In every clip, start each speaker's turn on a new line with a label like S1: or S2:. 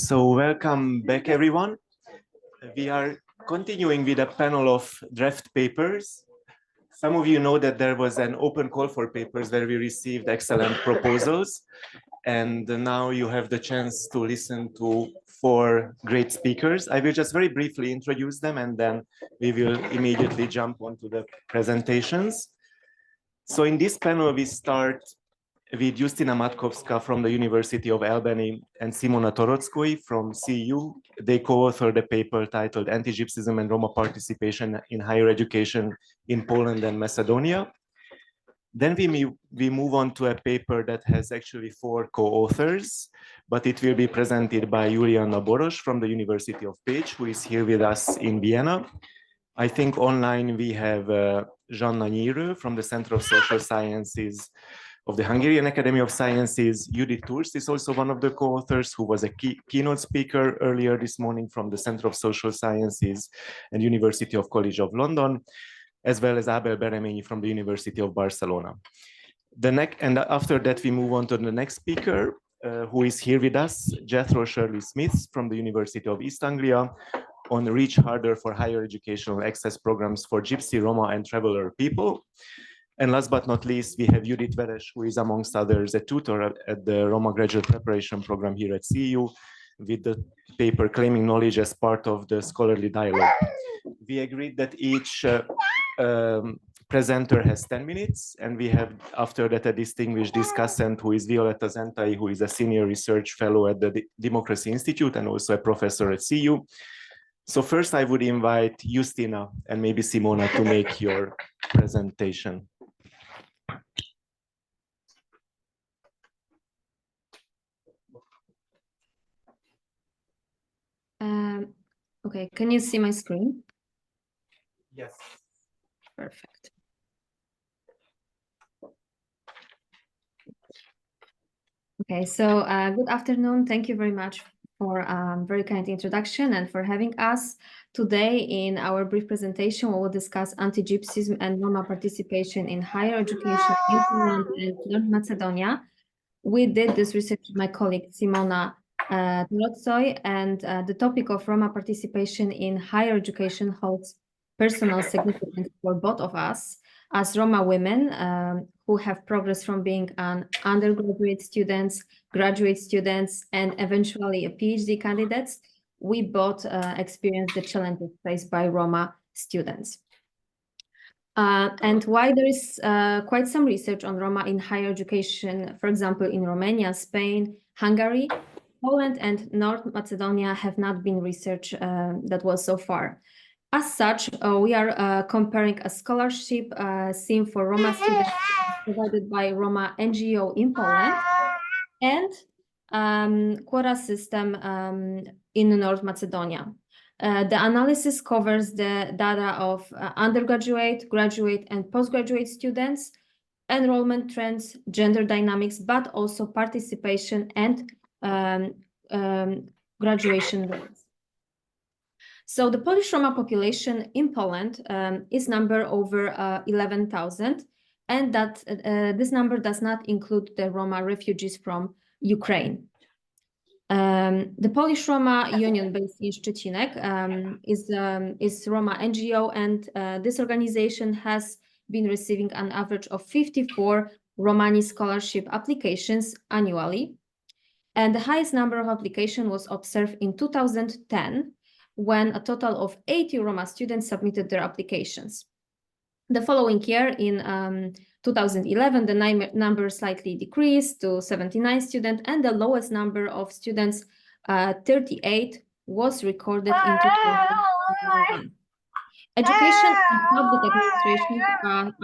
S1: So welcome back, everyone. We are continuing with a panel of draft papers. Some of you know that there was an open call for papers where we received excellent proposals. And now you have the chance to listen to 4 great speakers. I will just very briefly introduce them and then we will immediately jump onto the presentations. So in this panel, we start with Justyna Matkowska from the University of Albany and Simona Torotcoi from CEU. They co-authored a paper titled Antigypsyism and Roma Participation in Higher Education in Poland and Macedonia. Then we move on to a paper that has actually 4 co-authors, but it will be presented by Julianna Boros from the University of Pécs, who is here with us in Vienna. I think online we have Zsanna Nyiro from the Center of Social Sciences of the Hungarian Academy of Sciences. Judit Durst is also one of the co-authors who was a keynote speaker earlier this morning from the Center of Social Sciences and University of College of London, as well as Abel Beremenyi from the University of Barcelona. And after that, we move on to the next speaker, who is here with us, Jethro Shirley Smith from the University of East Anglia, on Reach Harder for Higher Educational Access Programs for Gypsy, Roma, and Traveler people. And last but not least, we have Judit Durst, who is amongst others a tutor at the Roma Graduate Preparation Program here at CEU, with the paper Claiming Knowledge as part of the scholarly dialogue. We agreed that each presenter has 10 minutes, and we have after that a distinguished discussant who is Violetta Zentai, who is a senior research fellow at the Democracy Institute and also a professor at CEU. So first I would invite Justyna and maybe Simona to make your presentation.
S2: Okay, can you see my screen?
S1: Yes.
S2: Perfect. Okay, so good afternoon. Thank you very much for a very kind introduction and for having us. Today in our brief presentation, we will discuss anti-Gypsyism and Roma participation in higher education in Poland and North Macedonia. We did this research with my colleague Simona Torotcoi, and the topic of Roma participation in higher education holds personal significance for both of us. As Roma women who have progressed from being an undergraduate students, graduate students, and eventually a PhD candidates, we both experienced the challenges faced by Roma students. And why there is quite some research on Roma in higher education, for example, in Romania, Spain, Hungary, Poland, and North Macedonia have not been research that was so far. As such, we are comparing a scholarship scheme for Roma students provided by Roma NGO in Poland and quota system in North Macedonia. The analysis covers the data of undergraduate, graduate, and postgraduate students, enrollment trends, gender dynamics, but also participation and graduation rates. So the Polish Roma population in Poland is number over 11,000, and that this number does not include the Roma refugees from Ukraine. The Polish Roma Union based in Szczecinek is Roma NGO, and this organization has been receiving an average of 54 Romani scholarship applications annually. And the highest number of applications was observed in 2010, when a total of 80 Roma students submitted their applications. The following year, in 2011, the number slightly decreased to 79 students, and the lowest number of students, 38, was recorded in 2011. Education and public administration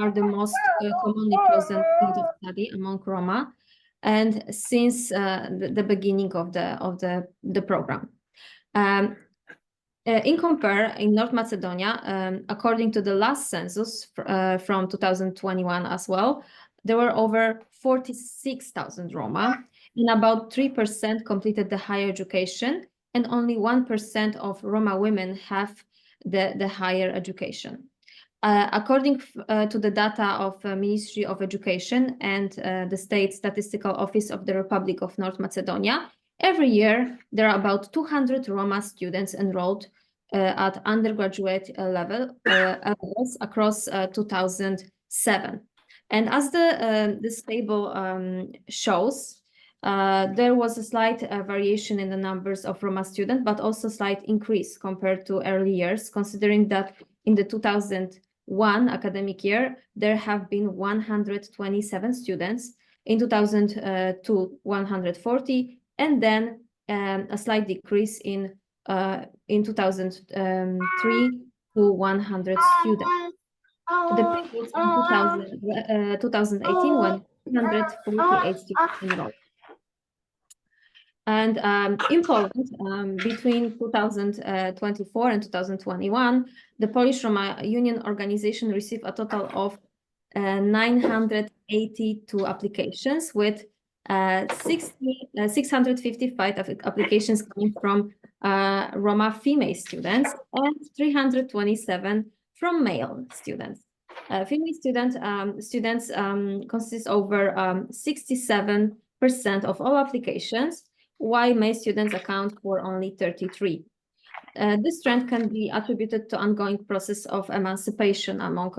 S2: are the most commonly present field of study among Roma, and since the beginning of the program. In North Macedonia, according to the last census from 2021 as well, there were over 46,000 Roma, and about 3% completed the higher education, and only 1% of Roma women have the higher education. According to the data of Ministry of Education and the State Statistical Office of the Republic of North Macedonia, Every year, there are about 200 Roma students enrolled at undergraduate levels across 2007. And as this table shows, there was a slight variation in the numbers of Roma students, but also slight increase compared to early years, considering that in the 2001 academic year, there have been 127 students, in 2002, 140, and then a slight decrease in 2003 to 100 students. The peak was in 2018 when 148 students enrolled. And in Poland, between 2024 and 2021, the Polish Roma Union organization received a total of 982 applications, with 655 applications coming from Roma female students and 327 from male students. Female students consist over 67% of all applications, while male students account for only 33%. This trend can be attributed to ongoing process of emancipation among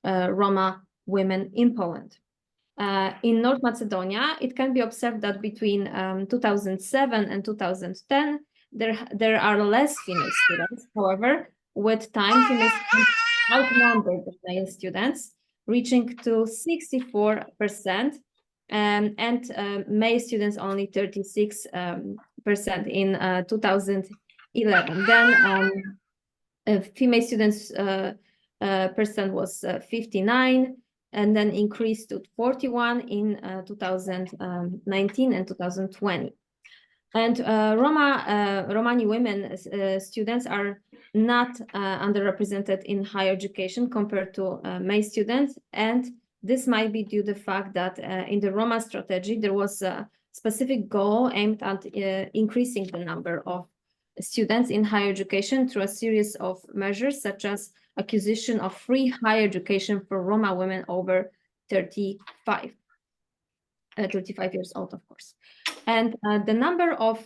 S2: Roma women in Poland. In North Macedonia, it can be observed that between 2007 and 2010, there are less female students. However, with time, female students outnumbered the male students, reaching to 64%, and male students only 36% in 2011. Then female students percent was 59, and then increased to 41 in 2019 and 2020. And Romani women students are not underrepresented in higher education compared to male students, and this might be due to the fact that in the Roma strategy there was a specific goal aimed at increasing the number of students in higher education through a series of measures, such as acquisition of free higher education for Roma women over 35 years old, of course. And the number of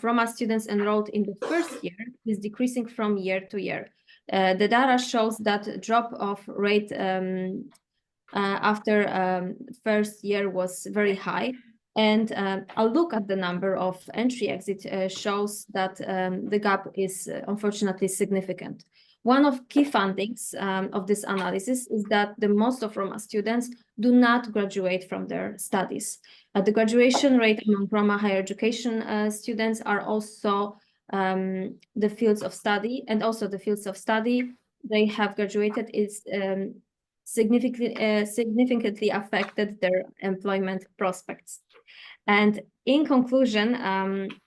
S2: Roma students enrolled in the first year is decreasing from year to year. The data shows that drop-off rate after first year was very high. And a look at the number of entry-exit shows that the gap is unfortunately significant. One of key findings of this analysis is that the most of Roma students do not graduate from their studies. The graduation rate among Roma higher education students are also the fields of study, and also the fields of study they have graduated is significantly affected their employment prospects. And in conclusion,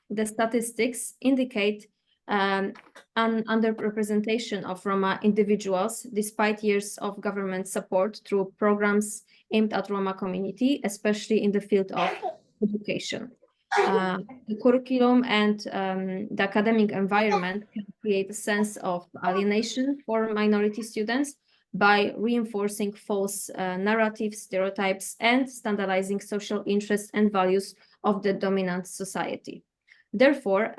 S2: the statistics indicate an underrepresentation of Roma individuals despite years of government support through programs aimed at Roma community, especially in the field of education. The curriculum and the academic environment can create a sense of alienation for minority students by reinforcing false narratives, stereotypes, and standardizing social interests and values of the dominant society. Therefore,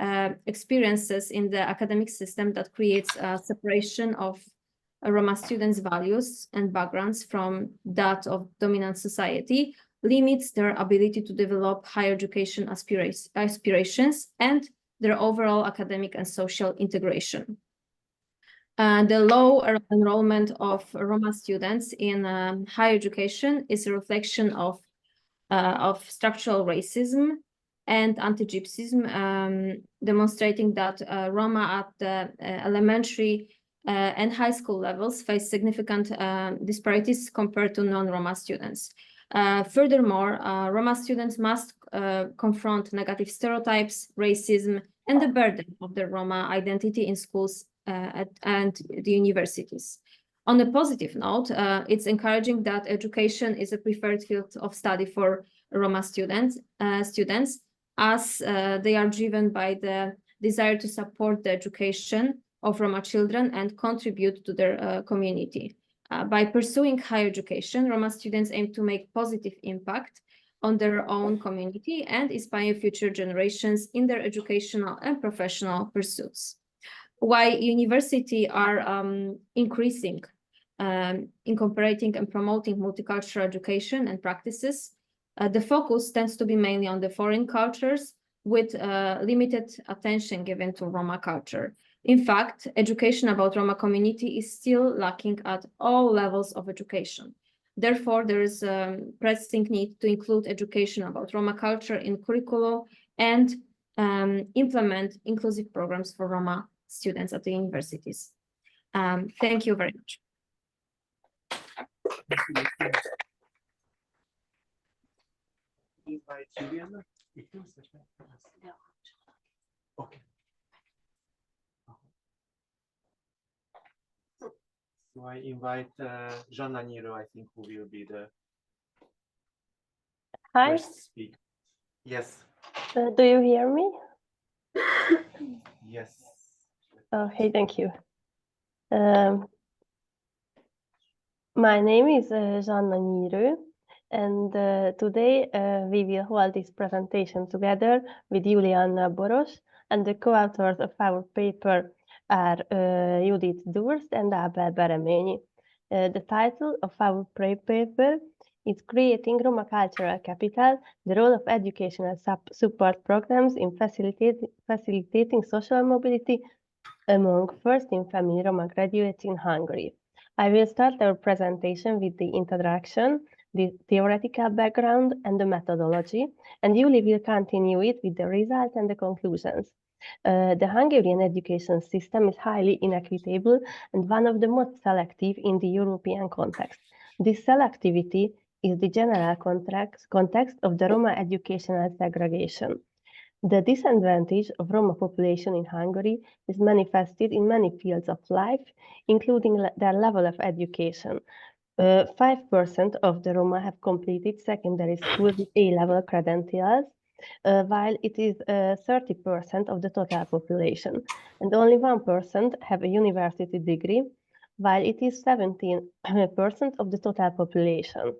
S2: experiences in the academic system that creates a separation of Roma students' values and backgrounds from that of dominant society limits their ability to develop higher education aspirations and their overall academic and social integration. The low enrollment of Roma students in higher education is a reflection of structural racism and anti-Gypsyism, demonstrating that Roma at the elementary and high school levels face significant disparities compared to non-Roma students. Furthermore, Roma students must confront negative stereotypes, racism, and the burden of their Roma identity in schools and the universities. On a positive note, it's encouraging that education is a preferred field of study for Roma students, as they are driven by the desire to support the education of Roma children and contribute to their community. By pursuing higher education, Roma students aim to make positive impact on their own community and inspire future generations in their educational and professional pursuits. Why universities are increasing, incorporating and promoting multicultural education and practices, the focus tends to be mainly on the foreign cultures with limited attention given to Roma culture. In fact, education about Roma community is still lacking at all levels of education. Therefore, there is a pressing need to include education about Roma culture in curriculum and implement inclusive programs for Roma students at the universities. Thank you very much.
S1: Invite Julianna. Okay. So I invite Zsanna Nyiro, I think, who will be the first speaker. Yes.
S3: Do you hear me?
S1: Yes.
S3: Okay, thank you. My name is Zsanna Nyiro, and today we will hold this presentation together with Julianna Boros, and the co-authors of our paper are Judit Durst and Abel Beremenyi. The title of our paper is Creating Roma Cultural Capital, the Role of Educational Support Programs in Facilitating Social Mobility among First-in-Family Roma Graduates in Hungary. I will start our presentation with the introduction, the theoretical background, and the methodology, and Julie will continue it with the results and the conclusions. The Hungarian education system is highly inequitable and one of the most selective in the European context. This selectivity is the general context of the Roma educational segregation. The disadvantage of Roma population in Hungary is manifested in many fields of life, including their level of education. 5% of the Roma have completed secondary school with A-level credentials, while it is 30% of the total population, and only 1% have a university degree, while it is 17% of the total population.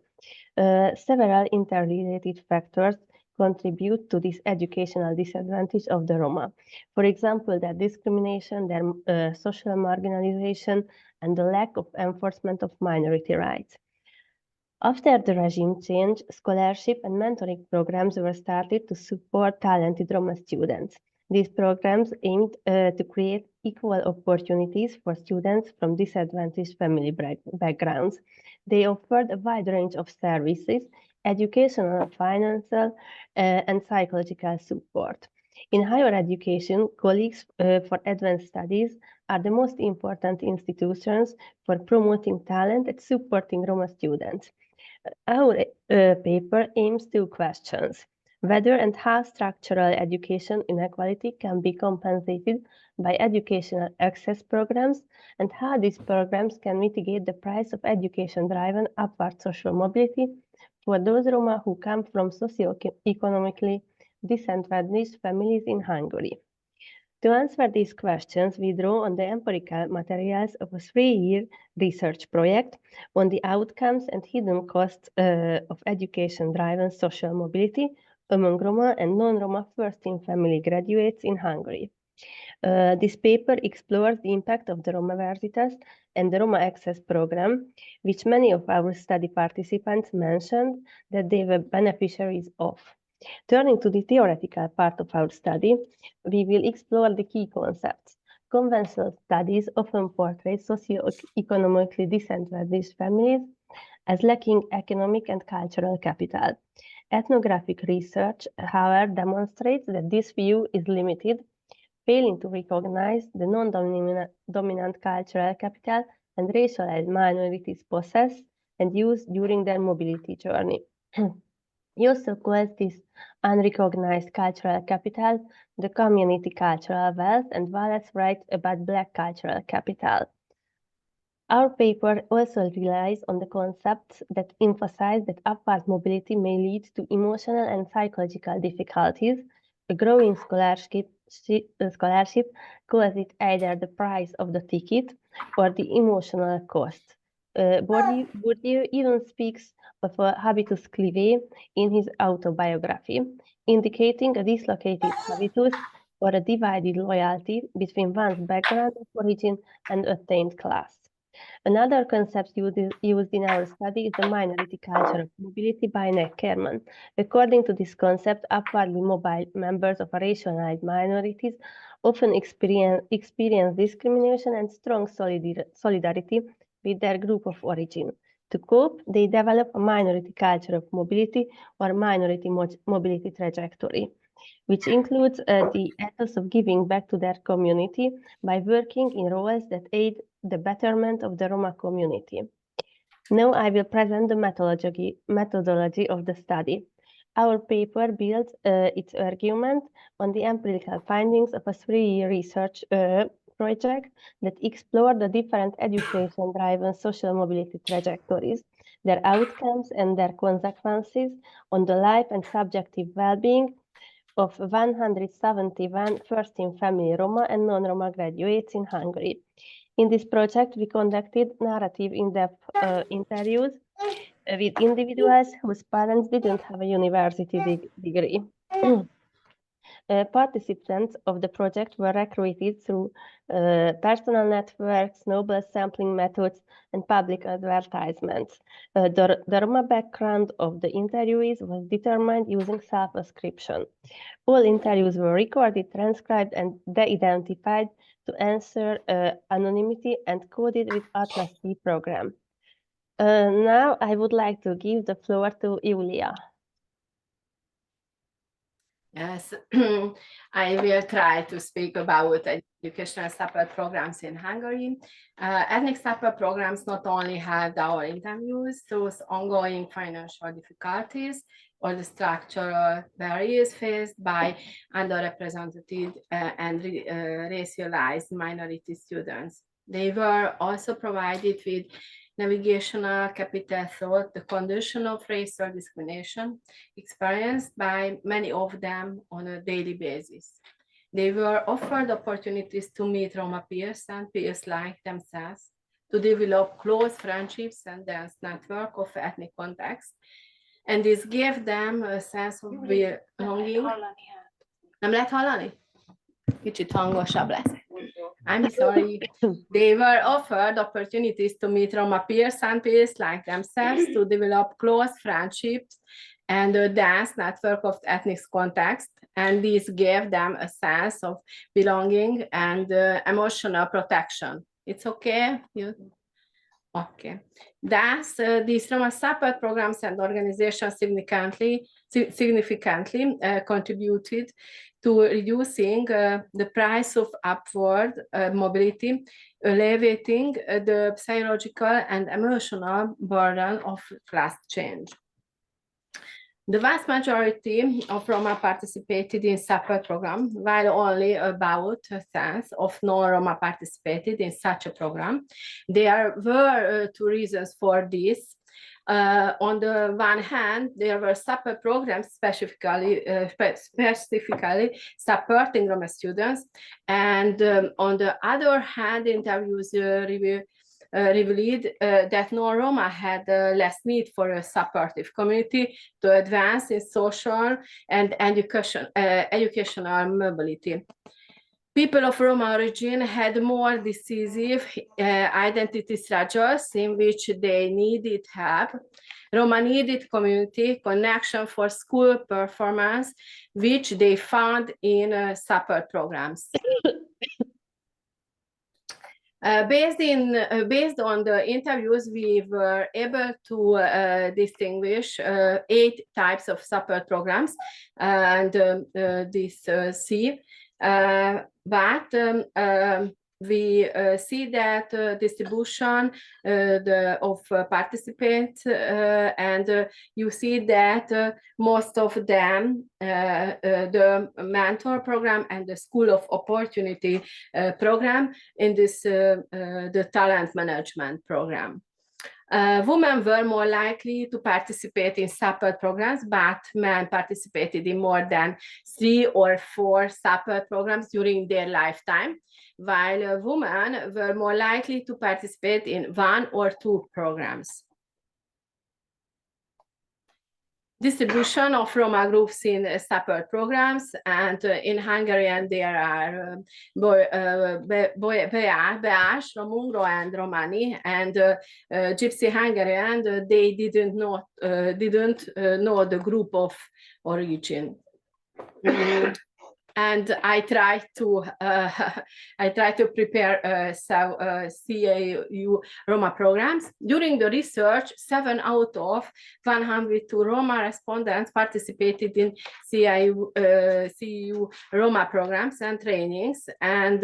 S3: Several interrelated factors contribute to this educational disadvantage of the Roma. For example, their discrimination, their social marginalization, and the lack of enforcement of minority rights. After the regime change, scholarship and mentoring programs were started to support talented Roma students. These programs aimed to create equal opportunities for students from disadvantaged family backgrounds. They offered a wide range of services, educational, financial, and psychological support. In higher education, colleagues for advanced studies are the most important institutions for promoting talent and supporting Roma students. Our paper aims two questions: whether and how structural education inequality can be compensated by educational access programs, and how these programs can mitigate the price of education-driven upward social mobility for those Roma who come from socio-economically disadvantaged families in Hungary. To answer these questions, we draw on the empirical materials of a 3-year research project on the outcomes and hidden costs of education-driven social mobility among Roma and non-Roma first-in-family graduates in Hungary. This paper explores the impact of the Roma Veritas and the Roma Access Program, which many of our study participants mentioned that they were beneficiaries of. Turning to the theoretical part of our study, we will explore the key concepts. Conventional studies often portray socio-economically disadvantaged families as lacking economic and cultural capital. Ethnographic research, however, demonstrates that this view is limited, failing to recognize the non-dominant cultural capital and racialized minorities possess and use during their mobility journey. He also calls this unrecognized cultural capital the community cultural wealth, and Wallace writes about Black cultural capital. Our paper also relies on the concepts that emphasize that upward mobility may lead to emotional and psychological difficulties. A growing scholarship calls it either the price of the ticket or the emotional cost. Bourdieu even speaks of a habitus clivé in his autobiography, indicating a dislocated habitus or a divided loyalty between one's background of origin and attained class. Another concept used in our study is the minority culture of mobility by Neckermann. According to this concept, upwardly mobile members of racialized minorities often experience discrimination and strong solidarity with their group of origin. To cope, they develop a minority culture of mobility or minority mobility trajectory, which includes the ethos of giving back to their community by working in roles that aid the betterment of the Roma community. Now I will present the methodology of the study. Our paper builds its argument on the empirical findings of a 3-year research project that explored the different education-driven social mobility trajectories, their outcomes and their consequences on the life and subjective well-being of 171 first-in-family Roma and non-Roma graduates in Hungary. In this project, we conducted narrative in-depth interviews with individuals whose parents didn't have a university degree. Participants of the project were recruited through personal networks, noble sampling methods, and public advertisements. The Roma background of the interviewees was determined using self-ascription. All interviews were recorded, transcribed, and de-identified to ensure anonymity and coded with Atlas V program. Now I would like to give the floor to Julia.
S4: Yes, I will try to speak about educational support programs in Hungary. Ethnic support programs not only helped our interviews through ongoing financial difficulties or the structural barriers faced by underrepresented and racialized minority students. They were also provided with navigational capital through the condition of racial discrimination experienced by many of them on a daily basis. They were offered opportunities to meet Roma peers and peers like themselves, to develop close friendships and dense network of ethnic context, and this gave them a sense of belonging. Nem lehet hallani? Kicsit hangosabb lesz. I'm sorry. They were offered opportunities to meet Roma peers and peers like themselves, to develop close friendships and a dense network of ethnic context. And this gave them a sense of belonging and emotional protection. It's okay? Okay. Thus, these Roma support programs and organizations significantly contributed to reducing the price of upward mobility, alleviating the psychological and emotional burden of class change. The vast majority of Roma participated in support program, while only about a tenth of non-Roma participated in such a program. There were two reasons for this. On the one hand, there were support programs specifically supporting Roma students, and on the other hand, interviews revealed that non-Roma had less need for a supportive community to advance in social and educational mobility. People of Roma origin had more decisive identity struggles in which they needed help. Roma needed community connection for school performance, which they found in support programs. Based on the interviews, we were able to distinguish 8 types of support programs, and this C. But we see that distribution of participants, and you see that most of them, the mentor program and the school of opportunity program in this the talent management program. Women were more likely to participate in support programs, but men participated in more than 3 or 4 support programs during their lifetime, while women were more likely to participate in 1 or 2 programs. Distribution of Roma groups in support programs, and in Hungarian there are Beás, Romungro, and Romani, and Gypsy Hungarian they didn't know the group of origin. And I try to prepare CAU Roma programs. During the research, 7 out of 102 Roma respondents participated in CAU Roma programs and trainings, and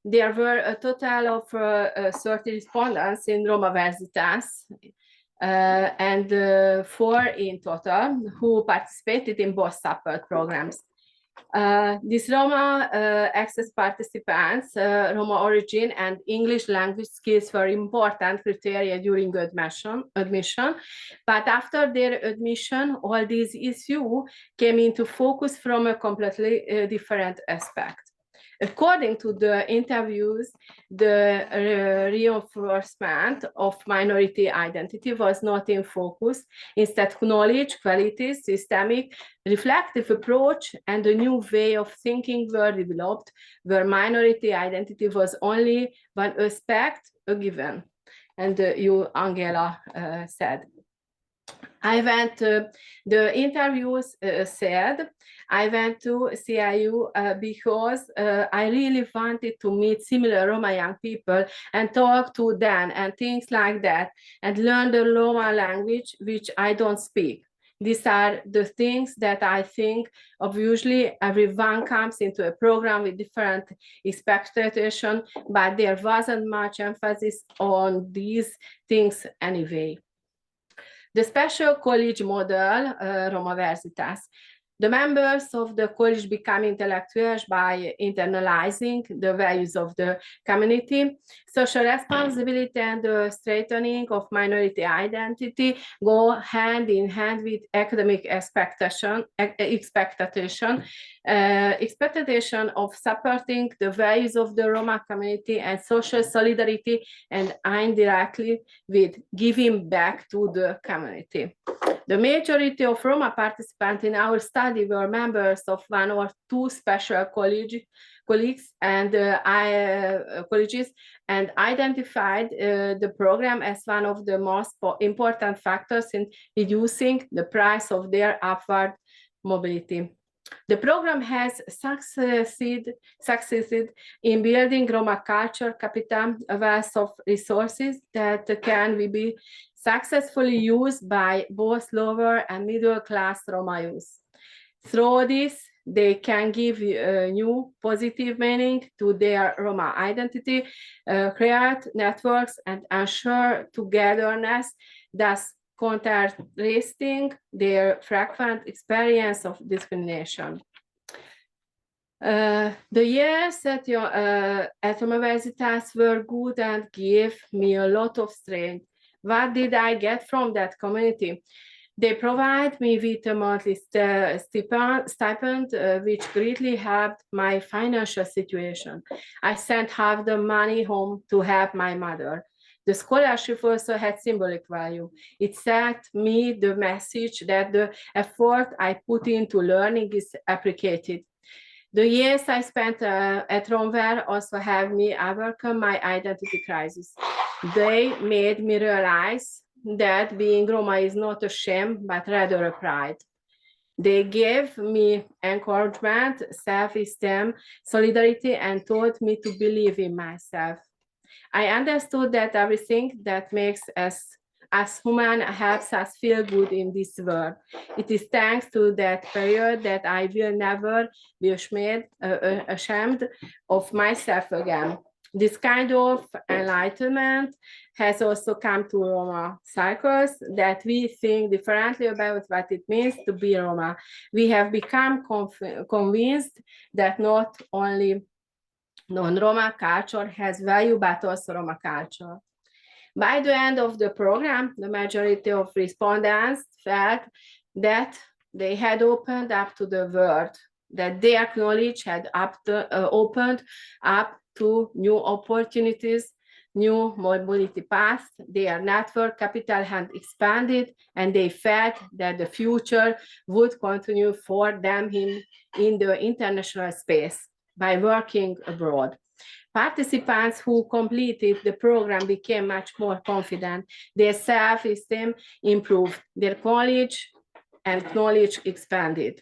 S4: there were a total of 30 respondents in Roma Versitas. And 4 in total who participated in both support programs. These Roma access participants, Roma origin and English language skills were important criteria during admission, but after their admission, all these issues came into focus from a completely different aspect. According to the interviews, the reinforcement of minority identity was not in focus. Instead, knowledge, qualities, systemic, reflective approach, and a new way of thinking were developed, where minority identity was only one aspect, a given. And you, Angela, said. The interviews said, I went to CIU because I really wanted to meet similar Roma young people and talk to them and things like that, and learn the Roma language, which I don't speak. These are the things that I think of. Usually everyone comes into a program with different expectation, but there wasn't much emphasis on these things anyway. The special college model, Roma Versitas. The members of the college become intellectuals by internalizing the values of the community. Social responsibility and the strengthening of minority identity go hand in hand with academic expectation of supporting the values of the Roma community and social solidarity, and indirectly with giving back to the community. The majority of Roma participants in our study were members of 1 or 2 special colleges and colleges, and identified the program as one of the most important factors in reducing the price of their upward mobility. The program has succeeded in building Roma Cultural Capital, a wealth of resources that can be successfully used by both lower and middle class Roma youth. Through this, they can give new positive meaning to their Roma identity, create networks, and ensure togetherness, thus contrasting their frequent experience of discrimination. The years at Roma Versitas were good and gave me a lot of strength. What did I get from that community? They provide me with a monthly stipend, which greatly helped my financial situation. I sent half the money home to help my mother. The scholarship also had symbolic value. It sent me the message that the effort I put into learning is appreciated. The years I spent at Romver also helped me overcome my identity crisis. They made me realize that being Roma is not a shame, but rather a pride. They gave me encouragement, self-esteem, solidarity, and taught me to believe in myself. I understood that everything that makes us human helps us feel good in this world. It is thanks to that period that I will never be ashamed of myself again. This kind of enlightenment has also come to Roma circles, that we think differently about what it means to be Roma. We have become convinced that not only non-Roma culture has value, but also Roma culture. By the end of the program, the majority of respondents felt that they had opened up to the world, that their knowledge had opened up to new opportunities, new mobility paths, their network capital had expanded, and they felt that the future would continue for them in the international space by working abroad. Participants who completed the program became much more confident. Their self-esteem improved, their knowledge expanded.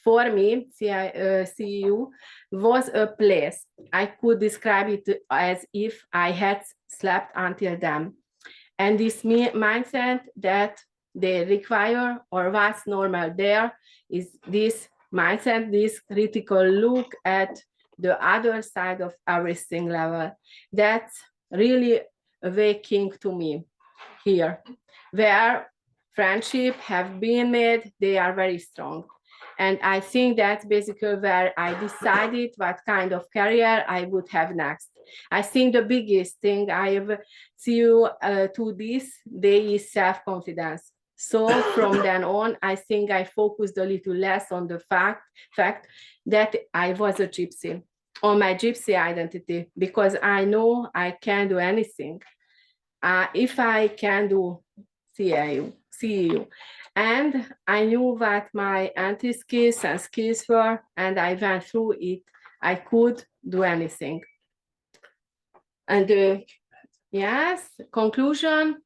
S4: For me, CEU was a place. I could describe it as if I had slept until then. And this mindset that they require, or what's normal there, is this mindset, this critical look at the other side of everything level. That's really awakening to me here, where friendships have been made, they are very strong. And I think that's basically where I decided what kind of career I would have next. I think the biggest thing I have seen to this day is self-confidence. So from then on, I think I focused a little less on the fact that I was a gypsy, on my gypsy identity, because I know I can do anything. If I can do CEU. And I knew what my anti-skills and skills were, and I went through it. I could do anything. And yes, conclusion,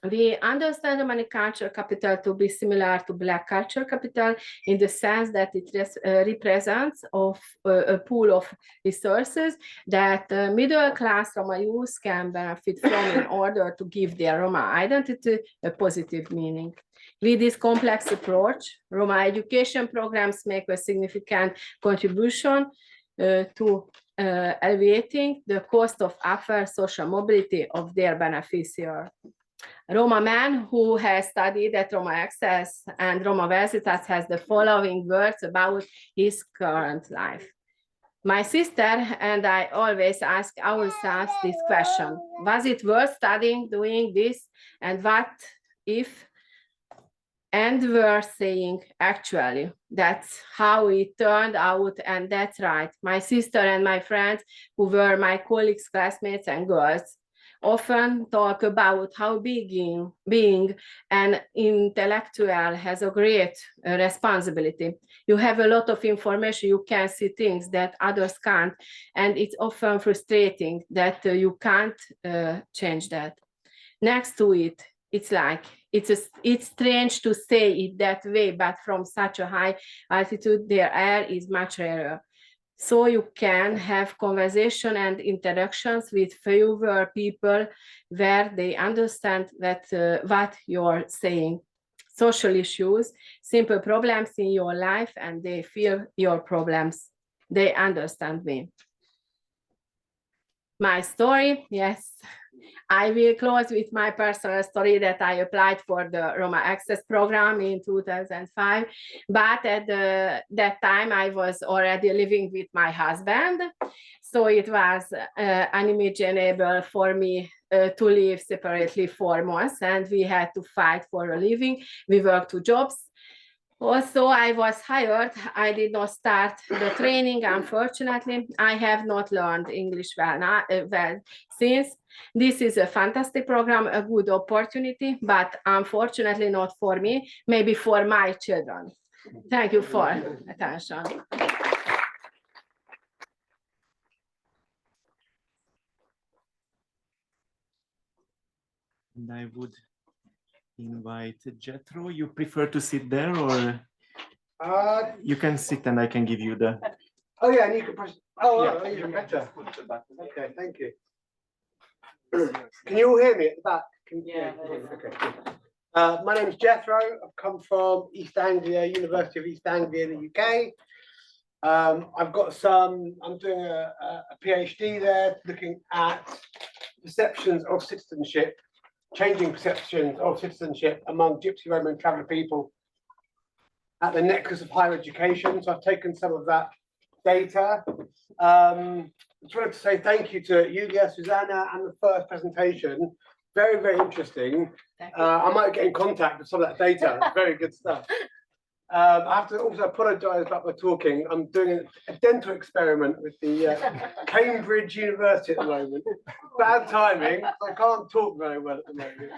S4: we understand Romani cultural capital to be similar to Black cultural capital in the sense that it represents a pool of resources that middle-class Roma youth can benefit from in order to give their Roma identity a positive meaning. With this complex approach, Roma education programs make a significant contribution to alleviating the cost of upper social mobility of their beneficiaries. Roma man who has studied at Roma Access and Roma Versitas has the following words about his current life. My sister and I always ask ourselves this question: was it worth studying, doing this? And what if? And we're saying, actually, that's how it turned out, and that's right. My sister and my friends, who were my colleagues, classmates, and girls, often talk about how being an intellectual has a great responsibility. You have a lot of information, you can see things that others can't, and it's often frustrating that you can't change that. Next to it, it's like, it's strange to say it that way, but from such a high altitude, their air is much rarer. So you can have conversation and interactions with fewer people where they understand that what you're saying. Social issues, simple problems in your life, and they feel your problems. They understand me. My story, yes. I will close with my personal story that I applied for the Roma Access program in 2005. But at that time, I was already living with my husband. So it was unimaginable for me to live separately for months, and we had to fight for a living. We worked 2 jobs. Also, I was hired. I did not start the training, unfortunately. I have not learned English well since. This is a fantastic program, a good opportunity, but unfortunately not for me, maybe for my children. Thank you for attention.
S1: And I would invite Jethro. You prefer to sit there, or you can sit and I can give you the...
S5: Oh yeah, and you can press... Oh,
S1: Yeah,
S5: yeah,
S1: you
S5: even
S1: can
S5: better.
S1: just push the button.
S5: Okay, thank you. Can you all hear me at the back?
S1: Yeah.
S5: Okay. My name is Jethro. I've come from East Anglia, University of East Anglia in the UK. I'm doing a PhD there, looking at perceptions of citizenship, changing perceptions of citizenship among Gypsy, Roma, and traveller people at the nexus of higher education. So I've taken some of that data just wanted to say thank you to Julia, Zsanna, and the first presentation. Very, very interesting. I might get in contact with some of that data. It's very good stuff. I have to also apologise about my talking. I'm doing a dental experiment with the Cambridge University at the moment. Bad timing, so I can't talk very well at the moment.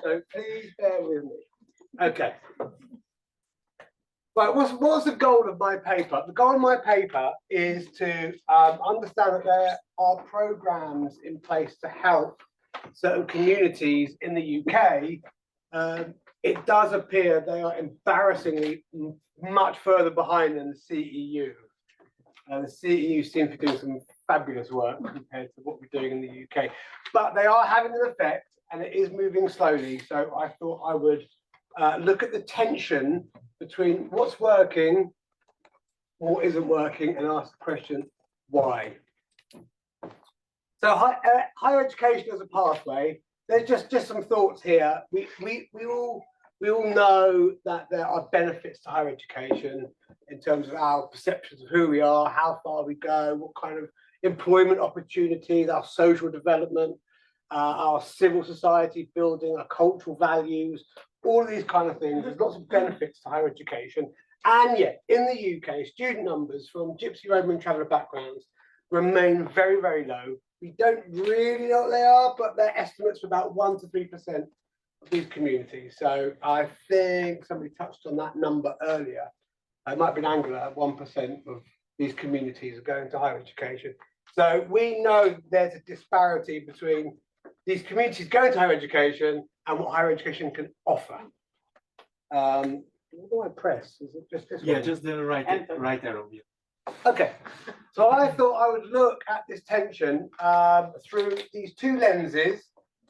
S5: So please bear with me. Okay. Right, what's the goal of my paper? The goal of my paper is to understand that there are programmes in place to help certain communities in the UK. It does appear they are embarrassingly much further behind than the CEU. The CEU seems to be doing some fabulous work compared to what we're doing in the UK. But they are having an effect, and it is moving slowly. So I thought I would look at the tension between what's working, what isn't working, and ask the question, why? So higher education as a pathway, there's just some thoughts here. We all know that there are benefits to higher education in terms of our perceptions of who we are, how far we go, what kind of employment opportunities, our social development, our civil society building, our cultural values, all of these kind of things. There's lots of benefits to higher education. And yet, in the UK, student numbers from Gypsy, Roma and traveller backgrounds remain very, very low. We don't really know what they are, but their estimates are about 1 to 3% of these communities. So I think somebody touched on that number earlier. It might be an Angela, 1% of these communities are going to higher education. So we know there's a disparity between these communities going to higher education and what higher education can offer. What do I press? Is it just this one?
S1: Yeah, just the right arrow. Yeah.
S5: Okay, so I thought I would look at this tension through these two lenses,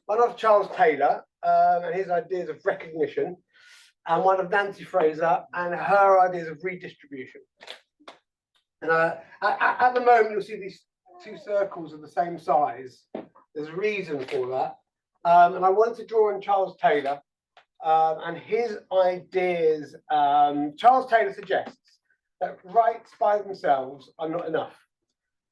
S5: one of Charles Taylor and his ideas of recognition, and one of Nancy Fraser and her ideas of redistribution. And at the moment, you'll see these two circles of the same size. There's a reason for that. And I wanted to draw on Charles Taylor and his ideas. Charles Taylor suggests that rights by themselves are not enough.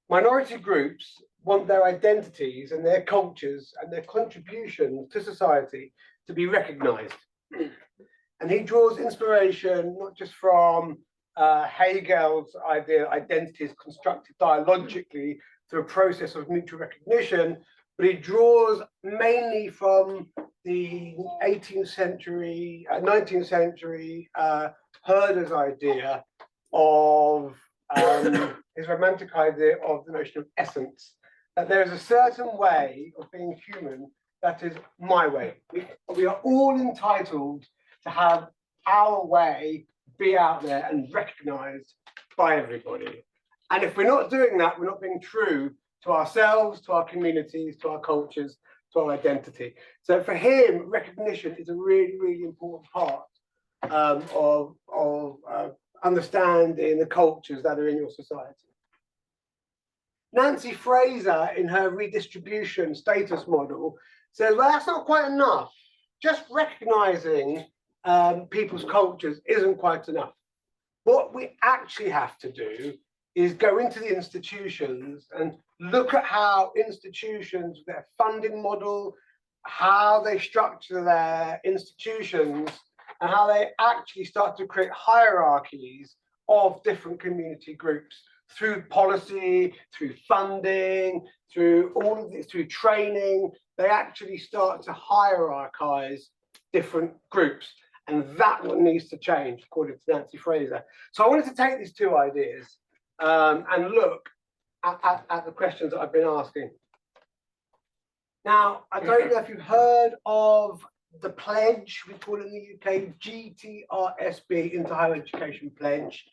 S5: Minority groups want their identities and their cultures and their contributions to society to be recognised. And he draws inspiration not just from Hegel's idea that identity is constructed dialogically through a process of mutual recognition, but he draws mainly from the 18th century, 19th century Herder's idea of his romantic idea of the notion of essence, that there is a certain way of being human that is my way. We are all entitled to have our way be out there and recognized by everybody. And if we're not doing that, we're not being true to ourselves, to our communities, to our cultures, to our identity. So for him, recognition is a really, really important part of understanding the cultures that are in your society. Nancy Fraser, in her redistribution status model, says, well, that's not quite enough. Just recognizing people's cultures isn't quite enough. What we actually have to do is go into the institutions and look at how institutions, their funding model, how they structure their institutions, and how they actually start to create hierarchies of different community groups through policy, through funding, through all of this, through training. They actually start to hierarchize different groups. And that's what needs to change, according to Nancy Fraser. So I wanted to take these two ideas and look at the questions that I've been asking. Now, I don't know if you've heard of the pledge, we call it in the UK, GTRSB, into higher education pledge,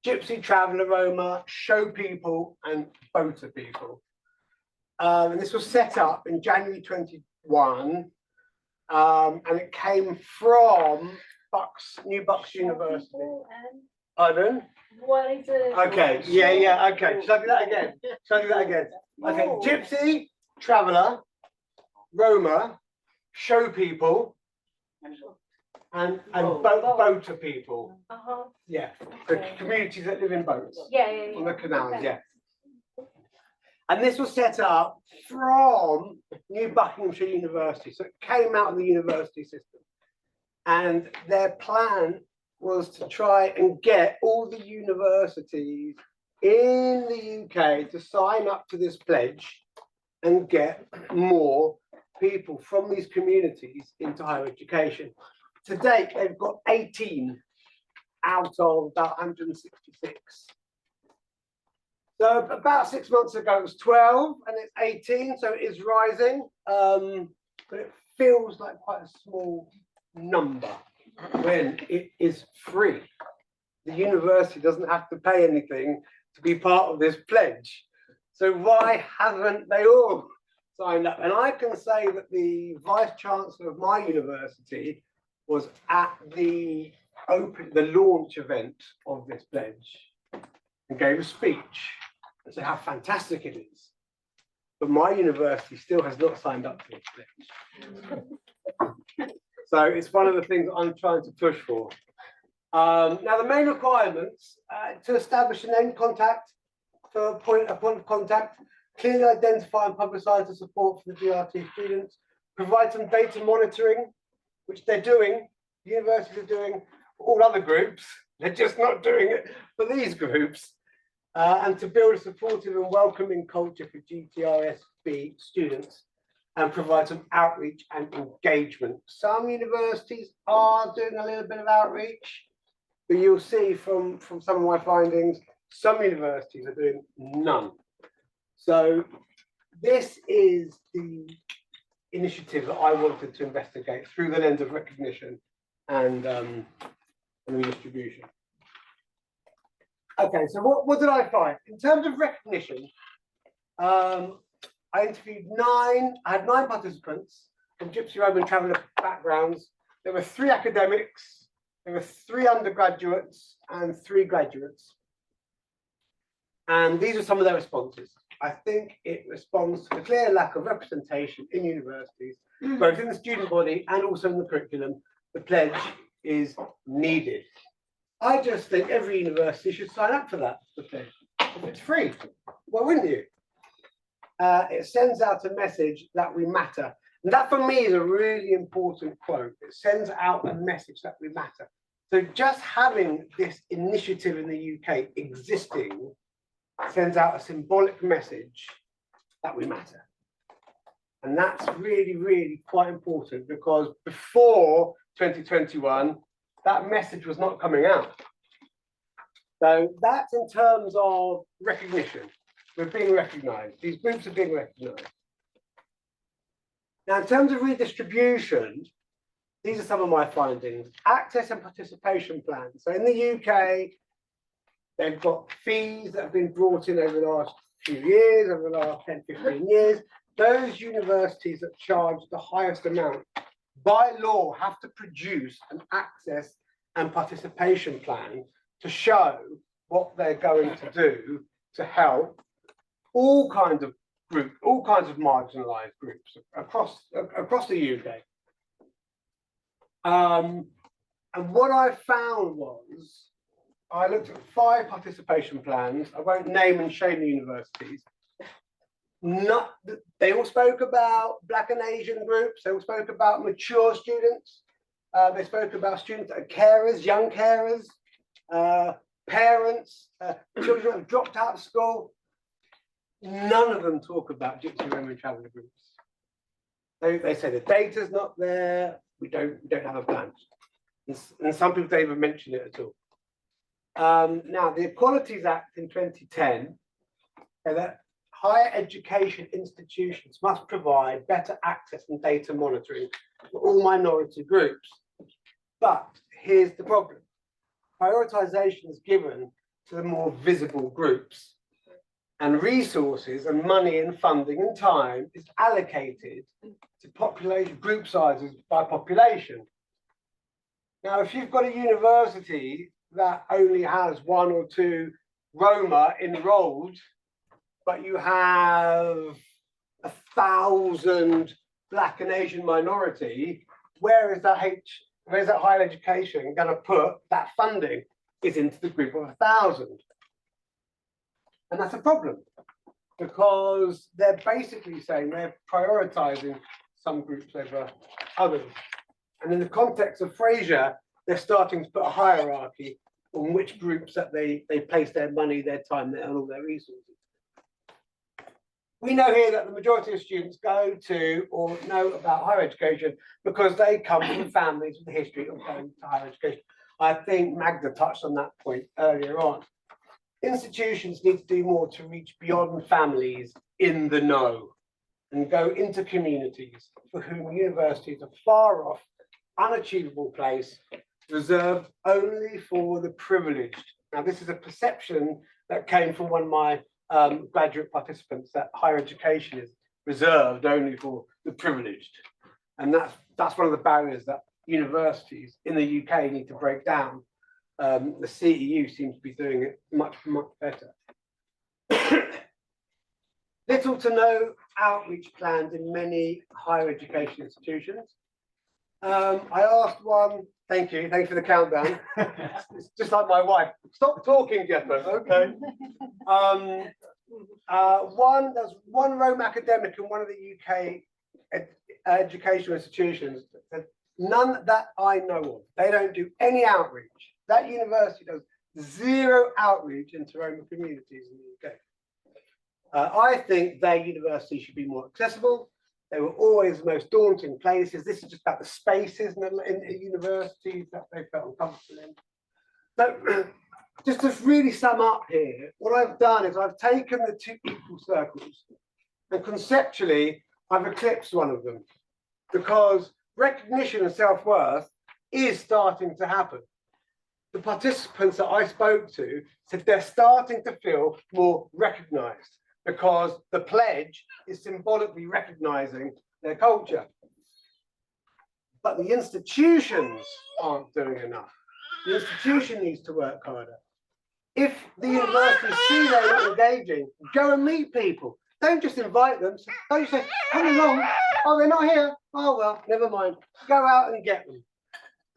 S5: Gypsy, Traveller, Roma, Show People and Voter People. And this was set up in January 21, and it came from New Bucks University. Pardon?
S3: What is it?
S5: Okay, yeah, okay. Shall I do that again? Okay, Gypsy, Traveller, Roma, Show People, and Boater People. Yeah, the communities that live in boats.
S3: Yeah.
S5: On the canals, yeah. And this was set up from New Buckinghamshire University. So it came out of the university system. And their plan was to try and get all the universities in the UK to sign up to this pledge and get more people from these communities into higher education. To date, they've got 18 out of about 166. So about 6 months ago, it was 12 and it's 18, so it is rising, but it feels like quite a small number when it is free. The university doesn't have to pay anything to be part of this pledge. So why haven't they all signed up? And I can say that the Vice Chancellor of my university was at the launch event of this pledge and gave a speech and said how fantastic it is. But my university still has not signed up to this pledge. So it's one of the things I'm trying to push for. Now, the main requirements to establish an end contact for a point of contact, clearly identify and publicise the support for the GRT students, provide some data monitoring, which they're doing, the universities are doing for all other groups, they're just not doing it for these groups, and to build a supportive and welcoming culture for GTRSB students, and provide some outreach and engagement. Some universities are doing a little bit of outreach, but you'll see from some of my findings, some universities are doing none. So this is the initiative that I wanted to investigate through the lens of recognition and redistribution. Okay, so what did I find? In terms of recognition, I interviewed I had nine participants from Gypsy Roman traveller backgrounds. There were 3 academics, there were 3 undergraduates and 3 graduates. And these are some of their responses. I think it responds to the clear lack of representation in universities, both in the student body and also in the curriculum. The pledge is needed. I just think every university should sign up for that, the pledge. If it's free, why wouldn't you? It sends out a message that we matter. And that for me is a really important quote. It sends out a message that we matter. So just having this initiative in the UK existing sends out a symbolic message that we matter. And that's really, really quite important because before 2021, that message was not coming out. So that's in terms of recognition. We're being recognised. These groups are being recognised. Now, in terms of redistribution, these are some of my findings. Access and participation plans. So in the UK, they've got fees that have been brought in over the last few years, over the last 10, 15 years. Those universities that charge the highest amount, by law, have to produce an access and participation plan to show what they're going to do to help all kinds of groups, all kinds of marginalised groups across the UK. And what I found was, I looked at 5 participation plans. I won't name and shame the universities. They all spoke about Black and Asian groups. They all spoke about mature students. They spoke about students that are carers, young carers, parents, children that have dropped out of school. None of them talk about Gypsy Roman traveller groups. They say the data's not there. We don't have a plan. And some people don't even mention it at all. Now, the Equalities Act in 2010 said that higher education institutions must provide better access and data monitoring for all minority groups. But here's the problem. Prioritization is given to the more visible groups, and resources and money and funding and time is allocated to population group sizes by population. Now, if you've got a university that only has 1 or 2 Roma enrolled, but you have 1,000 Black and Asian minority, where is that higher education going to put that funding? Is into the group of 1,000. And that's a problem. because they're basically saying they're prioritizing some groups over others. And in the context of Fraser, they're starting to put a hierarchy on which groups that they place their money, their time, and all their resources. We know here that the majority of students go to or know about higher education because they come from families with a history of going to higher education. I think Magda touched on that point earlier on. Institutions need to do more to reach beyond families in the know and go into communities for whom universities are far off, unachievable place, reserved only for the privileged. Now, this is a perception that came from one of my graduate participants, that higher education is reserved only for the privileged. And that's one of the barriers that universities in the UK need to break down. The CEU seems to be doing it much, much better. Little to no outreach plans in many higher education institutions. I asked one, thank you for the countdown. It's just like my wife, stop talking, Jethro, okay. There's one Roma academic in one of the UK educational institutions, none that I know of. They don't do any outreach. That university does zero outreach into Roma communities in the UK. I think their university should be more accessible. They were always the most daunting places. This is just about the spaces in universities that they felt uncomfortable in. So, just to really sum up here, what I've done is I've taken the two equal circles and conceptually I've eclipsed one of them, because recognition and self-worth is starting to happen. The participants that I spoke to said they're starting to feel more recognized because the pledge is symbolically recognizing their culture. But the institutions aren't doing enough. The institution needs to work harder. If the universities see they're not engaging, go and meet people. Don't just invite them. Don't say, come along. Oh, they're not here. Oh, well, never mind. Go out and get them.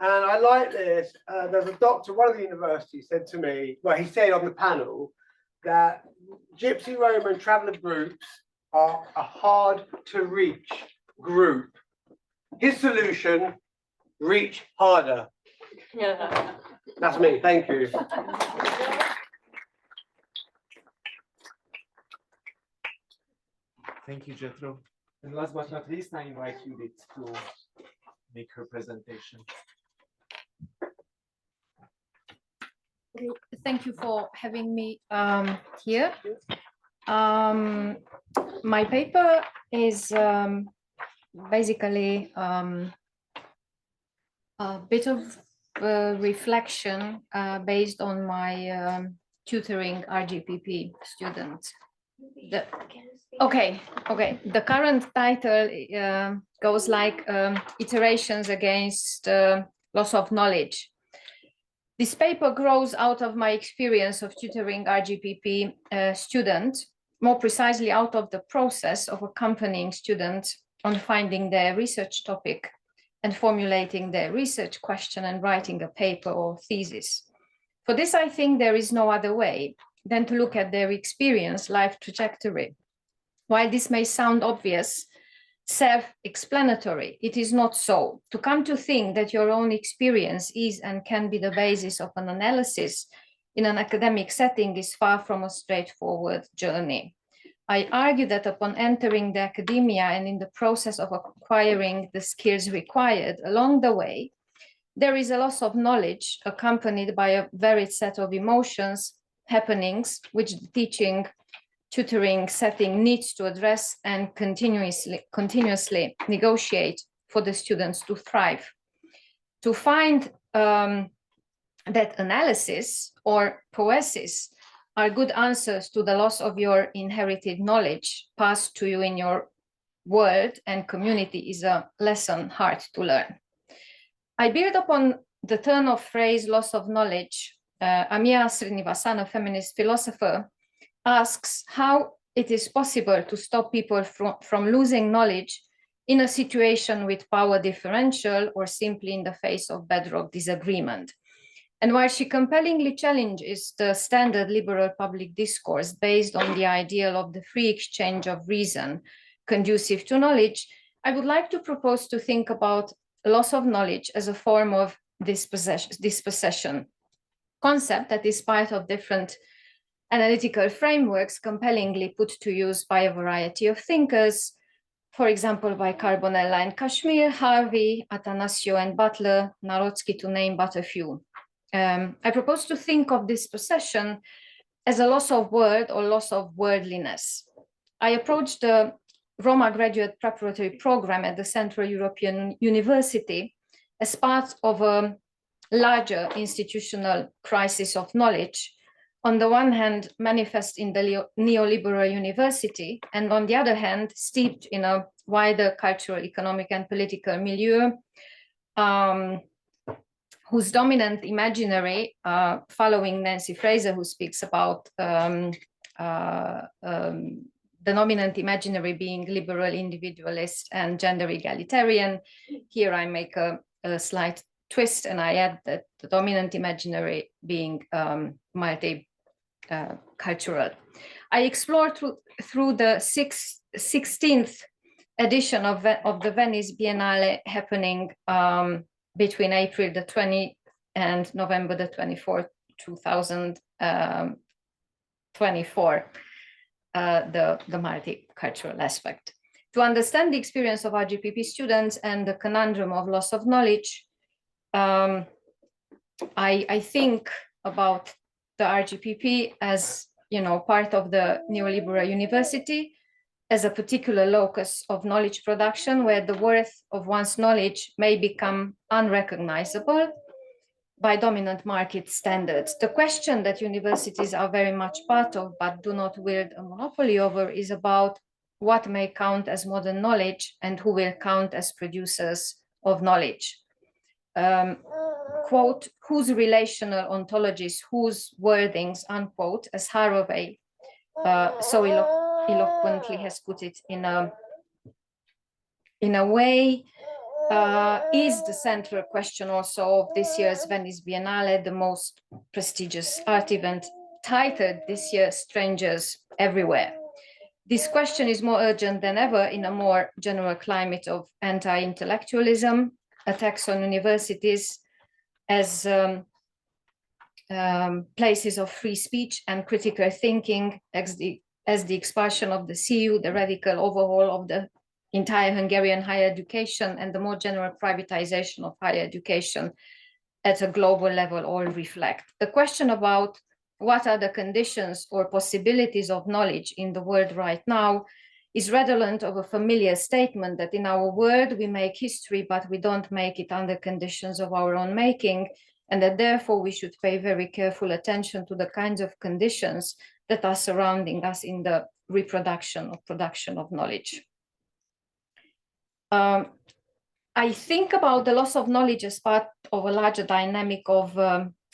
S5: And I like this. There's a doctor, one of the universities said to me, well, he said on the panel that Gypsy, Roma and traveller groups are a hard to reach group. His solution, reach harder. That's me, thank you.
S1: Thank you, Jethro. And last but not least, I invite Judit to make her presentation.
S6: Thank you for having me here. My paper is basically a bit of reflection based on my tutoring RGPP students. The current title goes like iterations against loss of knowledge. This paper grows out of my experience of tutoring RGPP students, more precisely out of the process of accompanying students on finding their research topic and formulating their research question and writing a paper or thesis. For this, I think there is no other way than to look at their experience, life trajectory. While this may sound obvious, self-explanatory, it is not so. To come to think that your own experience is and can be the basis of an analysis in an academic setting is far from a straightforward journey. I argue that upon entering the academia and in the process of acquiring the skills required along the way, there is a loss of knowledge accompanied by a varied set of emotions, happenings, which the teaching tutoring setting needs to address and continuously negotiate for the students to thrive. To find that analysis or poesis are good answers to the loss of your inherited knowledge passed to you in your world and community is a lesson hard to learn. I build upon the turn of phrase loss of knowledge. Amiya Srinivasan, a feminist philosopher, asks how it is possible to stop people from losing knowledge in a situation with power differential or simply in the face of bedrock disagreement. And while she compellingly challenges the standard liberal public discourse based on the ideal of the free exchange of reason conducive to knowledge, I would like to propose to think about loss of knowledge as a form of dispossession concept that is part of different analytical frameworks compellingly put to use by a variety of thinkers, for example, by Carbonella and Kashmir, Harvey, Atanasio and Butler, Narodsky, to name but a few. I propose to think of dispossession as a loss of word or loss of worldliness. I approached the Roma graduate preparatory program at the Central European University as part of a larger institutional crisis of knowledge, on the one hand manifest in the neoliberal university, and on the other hand steeped in a wider cultural, economic and political milieu, whose dominant imaginary, following Nancy Fraser, who speaks about the dominant imaginary being liberal, individualist and gender egalitarian. Here I make a slight twist and I add that the dominant imaginary being multi-cultural. I explored through the 16th edition of the Venice Biennale happening between April the 20th and November the 24th, 2024, the multicultural aspect. To understand the experience of RGPP students and the conundrum of loss of knowledge, I think about the RGPP as, part of the neoliberal university, as a particular locus of knowledge production where the worth of one's knowledge may become unrecognizable by dominant market standards. The question that universities are very much part of but do not wield a monopoly over is about what may count as modern knowledge and who will count as producers of knowledge. Quote, whose relational ontologies, whose wordings, unquote, as Haraway so eloquently has put it in a way, is the central question also of this year's Venice Biennale, the most prestigious art event, titled this year Strangers Everywhere. This question is more urgent than ever in a more general climate of anti-intellectualism, attacks on universities as places of free speech and critical thinking, as the expulsion of the CU, the radical overhaul of the entire Hungarian higher education, and the more general privatization of higher education at a global level all reflect. The question about what are the conditions or possibilities of knowledge in the world right now is redolent of a familiar statement that in our world we make history, but we don't make it under conditions of our own making, and that therefore we should pay very careful attention to the kinds of conditions that are surrounding us in the reproduction or production of knowledge. I think about the loss of knowledge as part of a larger dynamic of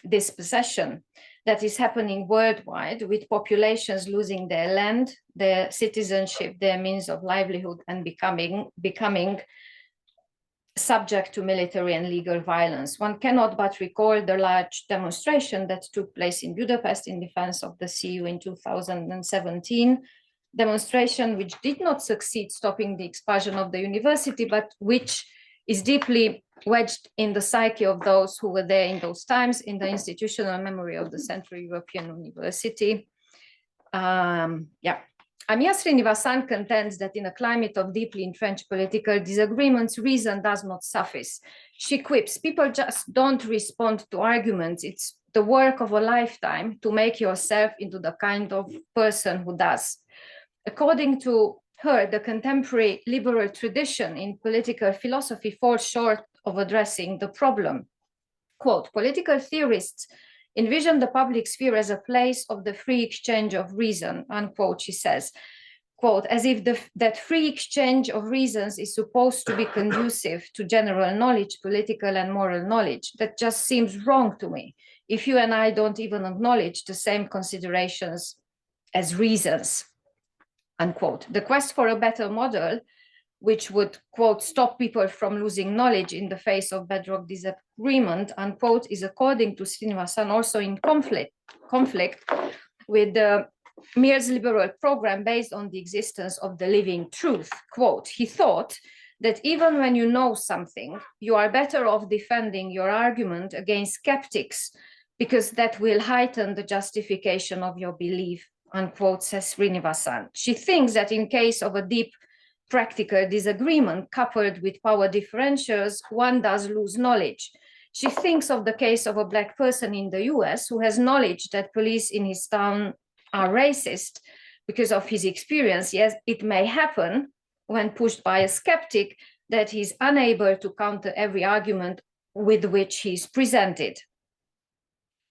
S6: dispossession that is happening worldwide, with populations losing their land, their citizenship, their means of livelihood, and becoming subject to military and legal violence. One cannot but recall the large demonstration that took place in Budapest in defense of the CU in 2017, demonstration which did not succeed stopping the expulsion of the university, but which is deeply wedged in the psyche of those who were there in those times, in the institutional memory of the Central European University. Amia Srinivasan contends that in a climate of deeply entrenched political disagreements, reason does not suffice. She quips, people just don't respond to arguments. It's the work of a lifetime to make yourself into the kind of person who does. According to her, the contemporary liberal tradition in political philosophy falls short of addressing the problem. Quote, political theorists envision the public sphere as a place of the free exchange of reason, unquote, she says, quote, as if that free exchange of reasons is supposed to be conducive to general knowledge, political and moral knowledge. That just seems wrong to me, if you and I don't even acknowledge the same considerations as reasons, unquote. The quest for a better model which would, quote, stop people from losing knowledge in the face of bedrock disagreement, unquote, is, according to Srinivasan, also in conflict with the Mir's liberal program based on the existence of the living truth. Quote, he thought that even when you know something, you are better off defending your argument against skeptics because that will heighten the justification of your belief, unquote, says Srinivasan. She thinks that in case of a deep practical disagreement coupled with power differentials, one does lose knowledge. She thinks of the case of a Black person in the US who has knowledge that police in his town are racist because of his experience. Yes, it may happen when pushed by a skeptic that he's unable to counter every argument with which he's presented.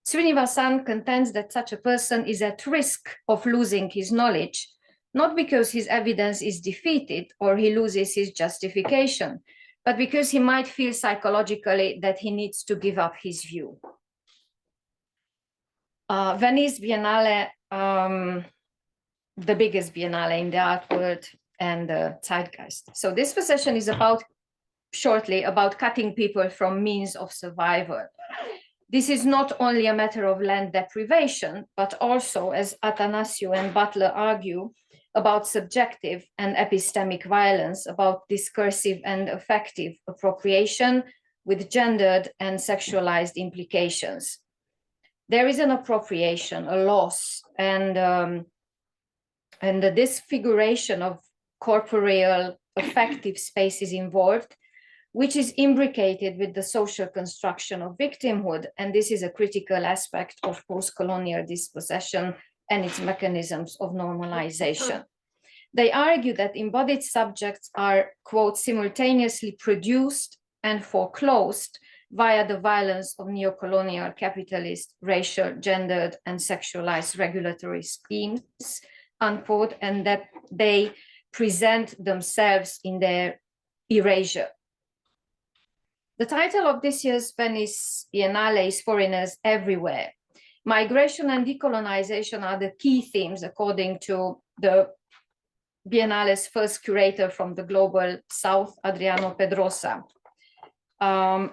S6: Srinivasan contends that such a person is at risk of losing his knowledge, not because his evidence is defeated or he loses his justification, but because he might feel psychologically that he needs to give up his view. Venice Biennale, the biggest biennale in the art world and the zeitgeist. So this session is shortly about cutting people from means of survival. This is not only a matter of land deprivation, but also, as Atanasiou and Butler argue, about subjective and epistemic violence, about discursive and affective appropriation with gendered and sexualized implications. There is an appropriation, a loss, and the disfiguration of corporeal affective spaces involved, which is imbricated with the social construction of victimhood. And this is a critical aspect of post-colonial dispossession and its mechanisms of normalization. They argue that embodied subjects are, quote, simultaneously produced and foreclosed via the violence of neocolonial capitalist, racial, gendered, and sexualized regulatory schemes, unquote, and that they present themselves in their erasure. The title of this year's Venice Biennale is Foreigners Everywhere. Migration and decolonization are the key themes, according to the Biennale's first curator from the Global South, Adriano Pedrosa. Well,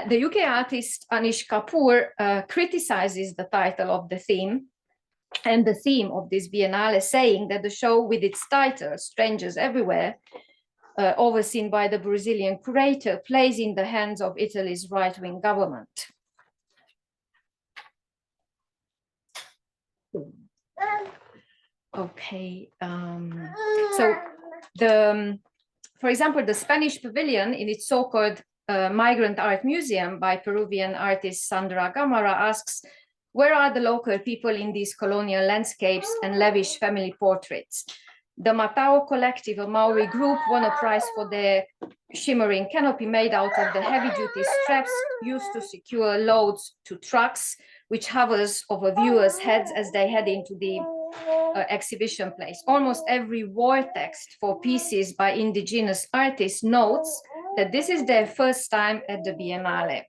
S6: the UK artist Anish Kapoor criticizes the title of the theme and the theme of this Biennale, saying that the show with its title, Strangers Everywhere, overseen by the Brazilian curator, plays in the hands of Italy's right-wing government. Okay, so for example, the Spanish pavilion in its so-called Migrant Art Museum by Peruvian artist Sandra Gamara asks, where are the local people in these colonial landscapes and lavish family portraits? The Matao Collective, a Maori group, won a prize for their shimmering canopy made out of the heavy-duty straps used to secure loads to trucks, which hovers over viewers' heads as they head into the exhibition place. Almost every wall text for pieces by indigenous artists notes that this is their first time at the Biennale.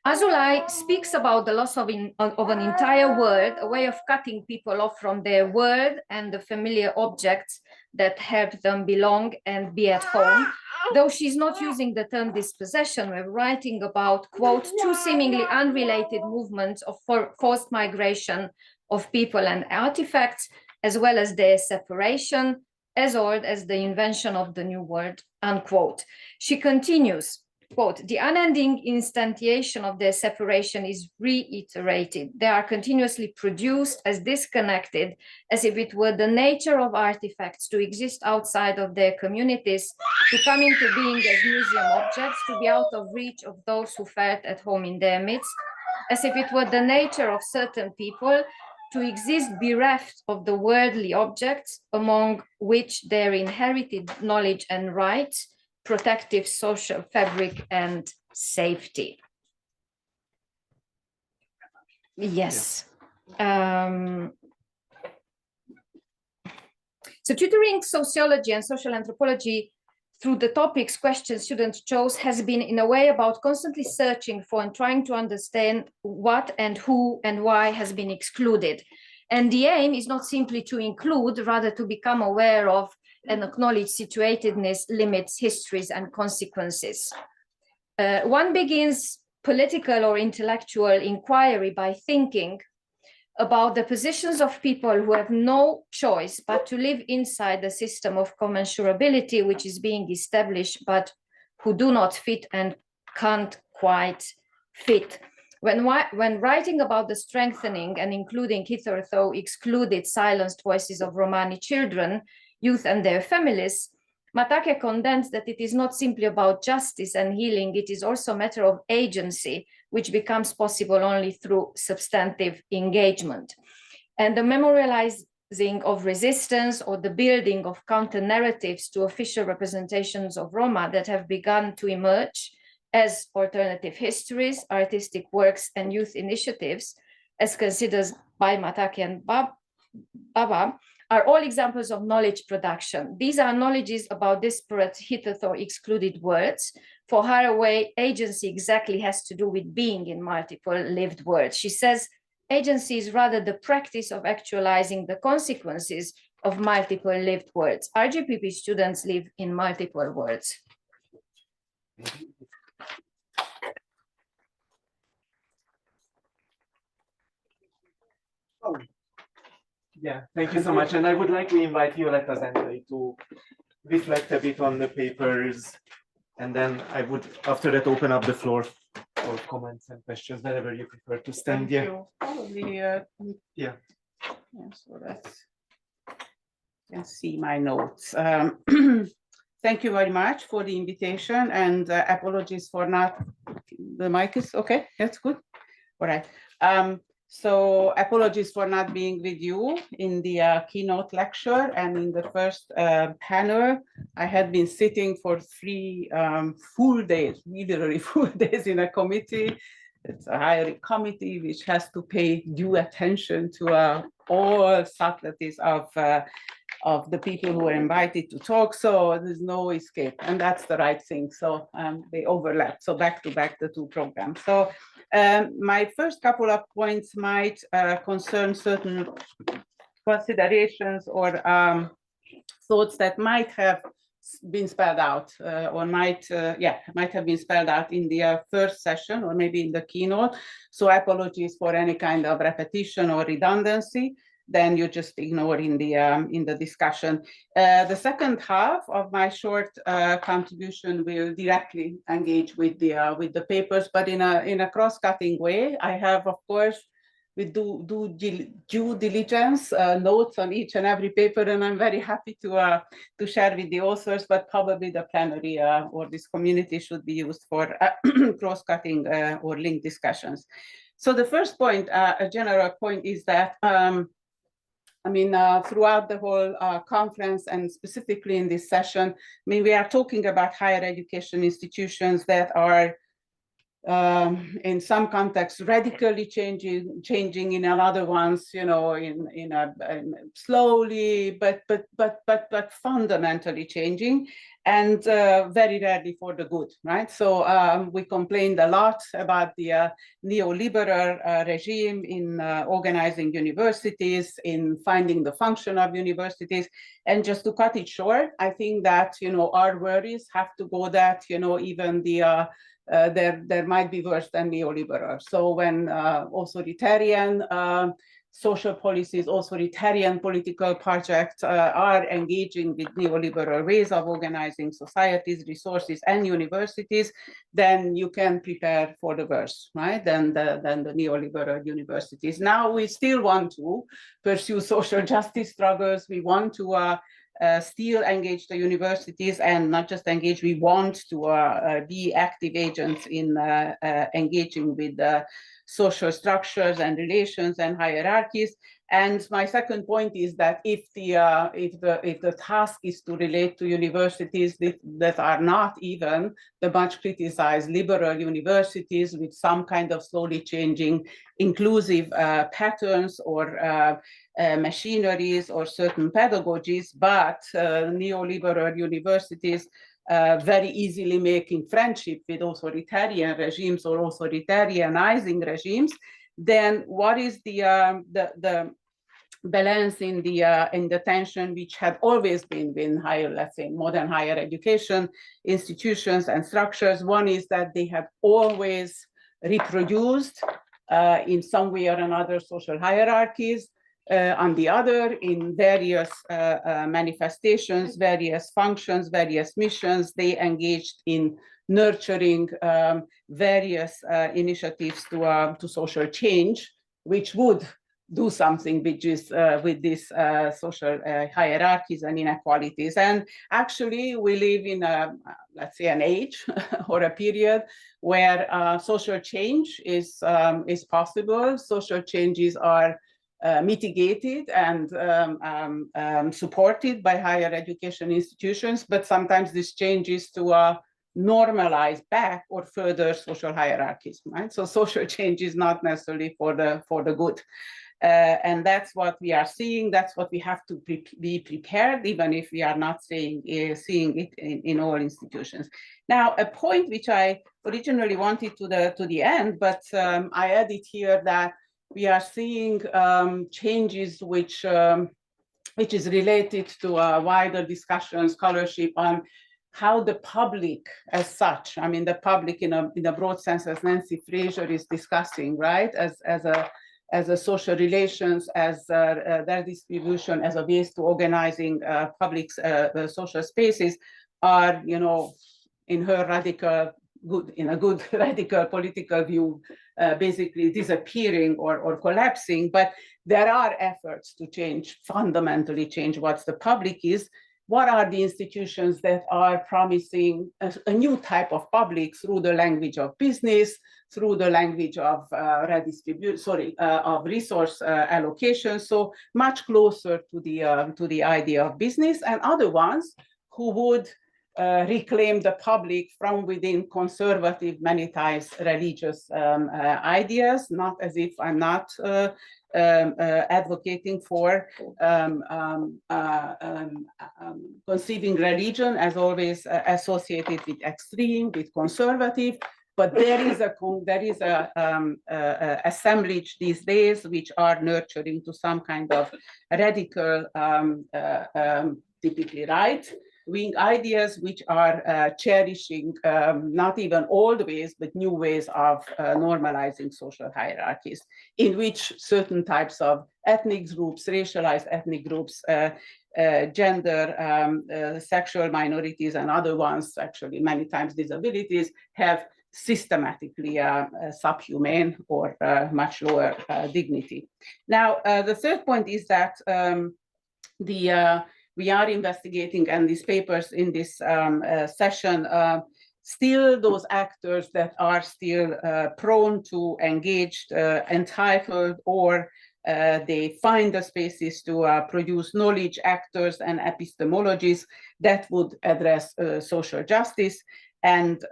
S6: Azulay speaks about the loss of an entire world, a way of cutting people off from their world and the familiar objects that help them belong and be at home. Though she's not using the term dispossession, we're writing about, quote, two seemingly unrelated movements of forced migration of people and artifacts, as well as their separation, as old as the invention of the New World, unquote. She continues, quote, the unending instantiation of their separation is reiterated. They are continuously produced as disconnected, as if it were the nature of artifacts to exist outside of their communities, to come into being as museum objects, to be out of reach of those who felt at home in their midst, as if it were the nature of certain people to exist bereft of the worldly objects among which their inherited knowledge and rights, protective social fabric and safety. Yes. So tutoring sociology and social anthropology through the topics questions students chose has been in a way about constantly searching for and trying to understand what and who and why has been excluded. And the aim is not simply to include, rather to become aware of and acknowledge situatedness, limits, histories, and consequences. One begins political or intellectual inquiry by thinking about the positions of people who have no choice but to live inside the system of commensurability which is being established, but who do not fit and can't quite fit. When writing about the strengthening and including hitherto excluded silenced voices of Romani children, youth and their families, Matkowska condensed that it is not simply about justice and healing, it is also a matter of agency, which becomes possible only through substantive engagement. And the memorializing of resistance or the building of counter-narratives to official representations of Roma that have begun to emerge as alternative histories, artistic works, and youth initiatives, as considered by Matkowska and Baba, are all examples of knowledge production. These are knowledges about disparate, hitherto excluded words. For her, away, agency exactly has to do with being in multiple lived words. She says, agency is rather the practice of actualizing the consequences of multiple lived words. RGPP students live in multiple words.
S5: Oh.
S1: Yeah, thank you so much. And I would like to invite Violetta Zentai to reflect a bit on the papers. And then I would, after that, open up the floor for comments and questions, wherever you prefer to stand.
S7: Thank you. Probably,
S1: Yeah.
S7: yeah, so that's, you can see my notes. Thank you very much for the invitation, and apologies for not, the mic is okay, that's good. All right. So apologies for not being with you in the keynote lecture and in the first panel. I had been sitting for 3 full days, literally full days in a committee. It's a hiring committee which has to pay due attention to all subtleties of the people who are invited to talk. So there's no escape, and that's the right thing. So they overlap. So back to back the 2 programs. So my first couple of points might concern certain considerations or thoughts that might have been spelled out or might have been spelled out in the first session or maybe in the keynote. So apologies for any kind of repetition or redundancy. Then you just ignore in the discussion. The second half of my short contribution will directly engage with the papers, but in a cross-cutting way. I have, of course, we do due diligence notes on each and every paper, and I'm very happy to share with the authors. But probably the plenary or this community should be used for cross-cutting or linked discussions. So the first point, a general point, is that. Throughout the whole conference and specifically in this session, we are talking about higher education institutions that are in some contexts radically changing in other ones, slowly, but fundamentally changing, and very rarely for the good, right? So we complained a lot about the neoliberal regime in organizing universities, in finding the function of universities. And just to cut it short, I think that, our worries have to go that, even the there might be worse than neoliberal. So when authoritarian social policies, authoritarian political projects are engaging with neoliberal ways of organizing societies, resources, and universities, then you can prepare for the worst, right? Than the neoliberal universities. Now we still want to pursue social justice struggles. We want to still engage the universities, and not just engage, we want to be active agents in engaging with social structures and relations and hierarchies. And my second point is that if the task is to relate to universities that are not even the much criticized liberal universities with some kind of slowly changing inclusive patterns or machineries or certain pedagogies, but neoliberal universities very easily making friendship with authoritarian regimes or authoritarianizing regimes, then what is the balance in the tension which had always been in higher, let's say, modern higher education institutions and structures. One is that they have always reproduced in some way or another social hierarchies. On the other, in various manifestations, various functions, various missions, they engaged in nurturing various initiatives to social change, which would do something with these social hierarchies and inequalities. And actually, we live in let's say, an age or a period where social change is possible. Social changes are mitigated and supported by higher education institutions, but sometimes this changes to normalize back or further social hierarchies, right? So social change is not necessarily for the good. And that's what we are seeing. That's what we have to be prepared, even if we are not seeing it in all institutions. Now, a point which I originally wanted to the end, but I added here that we are seeing changes which is related to a wider discussion, scholarship on how the public as such, I mean, the public in a broad sense, as Nancy Fraser is discussing, right, as a social relations, as their distribution, as a ways to organizing public social spaces are, you know, in her good radical political view, basically disappearing or collapsing. But there are efforts to fundamentally change what the public is. What are the institutions that are promising a new type of public through the language of business, through the language of of resource allocation, so much closer to the idea of business, and other ones who would reclaim the public from within conservative, many times religious ideas, not as if I'm not advocating for conceiving religion as always associated with extreme, with conservative, but there is a assemblage these days which are nurturing to some kind of radical, typically right-wing ideas, which are cherishing not even old ways, but new ways of normalizing social hierarchies, in which certain types of ethnic groups, racialized ethnic groups, gender, sexual minorities, and other ones, actually many times disabilities, have systematically subhuman or much lower dignity. Now, the third point is that we are investigating, and these papers in this session, still those actors that are still prone to engaged, entitled, or they find the spaces to produce knowledge, actors, and epistemologies that would address social justice. And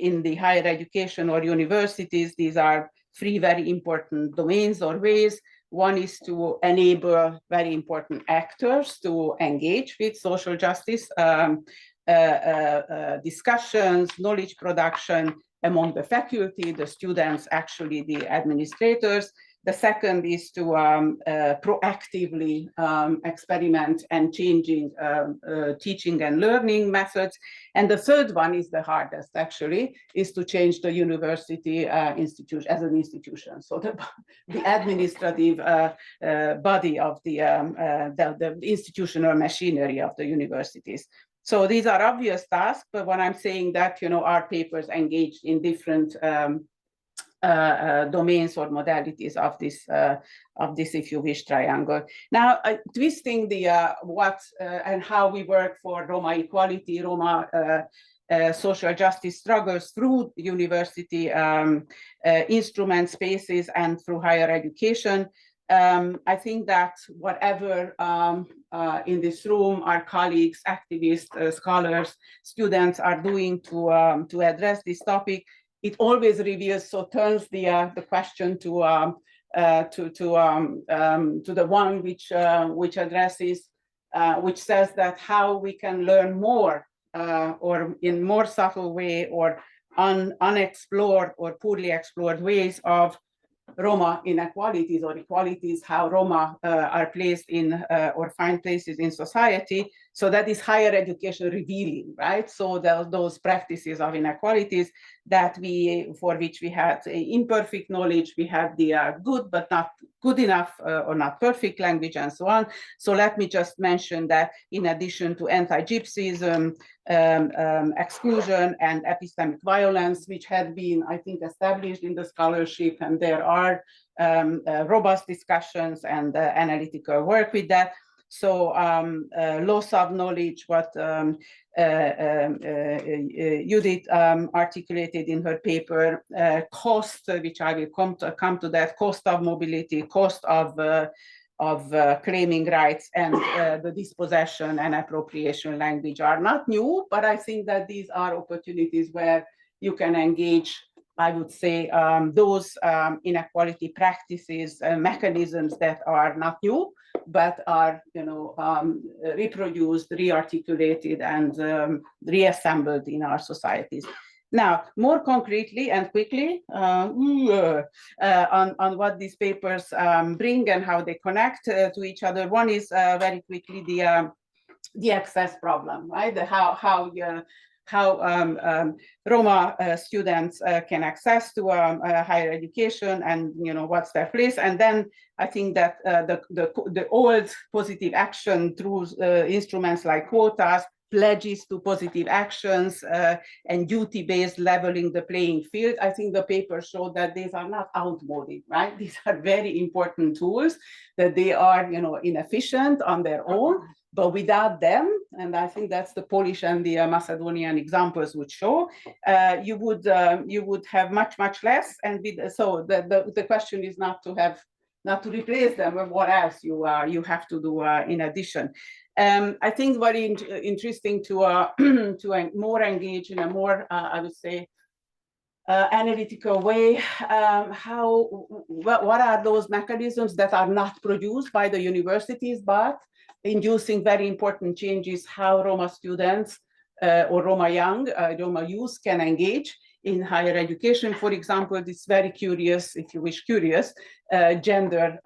S7: in the higher education or universities, these are three very important domains or ways. One is to enable very important actors to engage with social justice discussions, knowledge production among the faculty, the students, actually the administrators. The second is to proactively experiment and changing teaching and learning methods. And the third one is the hardest, actually, is to change the university institution as an institution. So the administrative body of the institutional machinery of the universities. So these are obvious tasks, but when I'm saying that, you know, our papers engaged in different domains or modalities of this, if you wish, triangle. Now, twisting the what and how we work for Roma equality, Roma social justice struggles through university instrument spaces and through higher education. I think that whatever in this room our colleagues, activists, scholars, students are doing to address this topic, it always reveals, so turns the question to the one which addresses, which says that how we can learn more or in more subtle way or unexplored or poorly explored ways of Roma inequalities or equalities, how Roma are placed in or find places in society. So that is higher education revealing, right? So those practices of inequalities that for which we had imperfect knowledge, we have the good but not good enough or not perfect language and so on. So let me just mention that in addition to anti-Gypsyism, exclusion and epistemic violence, which had been, I think, established in the scholarship, and there are robust discussions and analytical work with that. So loss of knowledge, what Judith articulated in her paper, cost, which I will come to that, cost of mobility, cost of claiming rights, and the dispossession and appropriation language are not new, but I think that these are opportunities where you can engage, I would say, those inequality practices, mechanisms that are not new, but are, reproduced, rearticulated, and reassembled in our societies. Now, more concretely and quickly on what these papers bring and how they connect to each other. One is very quickly the access problem, right? How Roma students can access to higher education, and what's their place. And then I think that the old positive action through instruments like quotas, pledges to positive actions, and duty-based leveling the playing field. I think the paper showed that these are not outmoded, right? These are very important tools, that they are, inefficient on their own, but without them, and I think that's the Polish and the Macedonian examples would show, you would have much less. And so the question is not to replace them, but what else you have to do in addition. I think very interesting to more engage in a more, I would say, analytical way, what are those mechanisms that are not produced by the universities, but inducing very important changes, how Roma students or Roma youth can engage in higher education. For example, it's very curious, if you wish curious, gender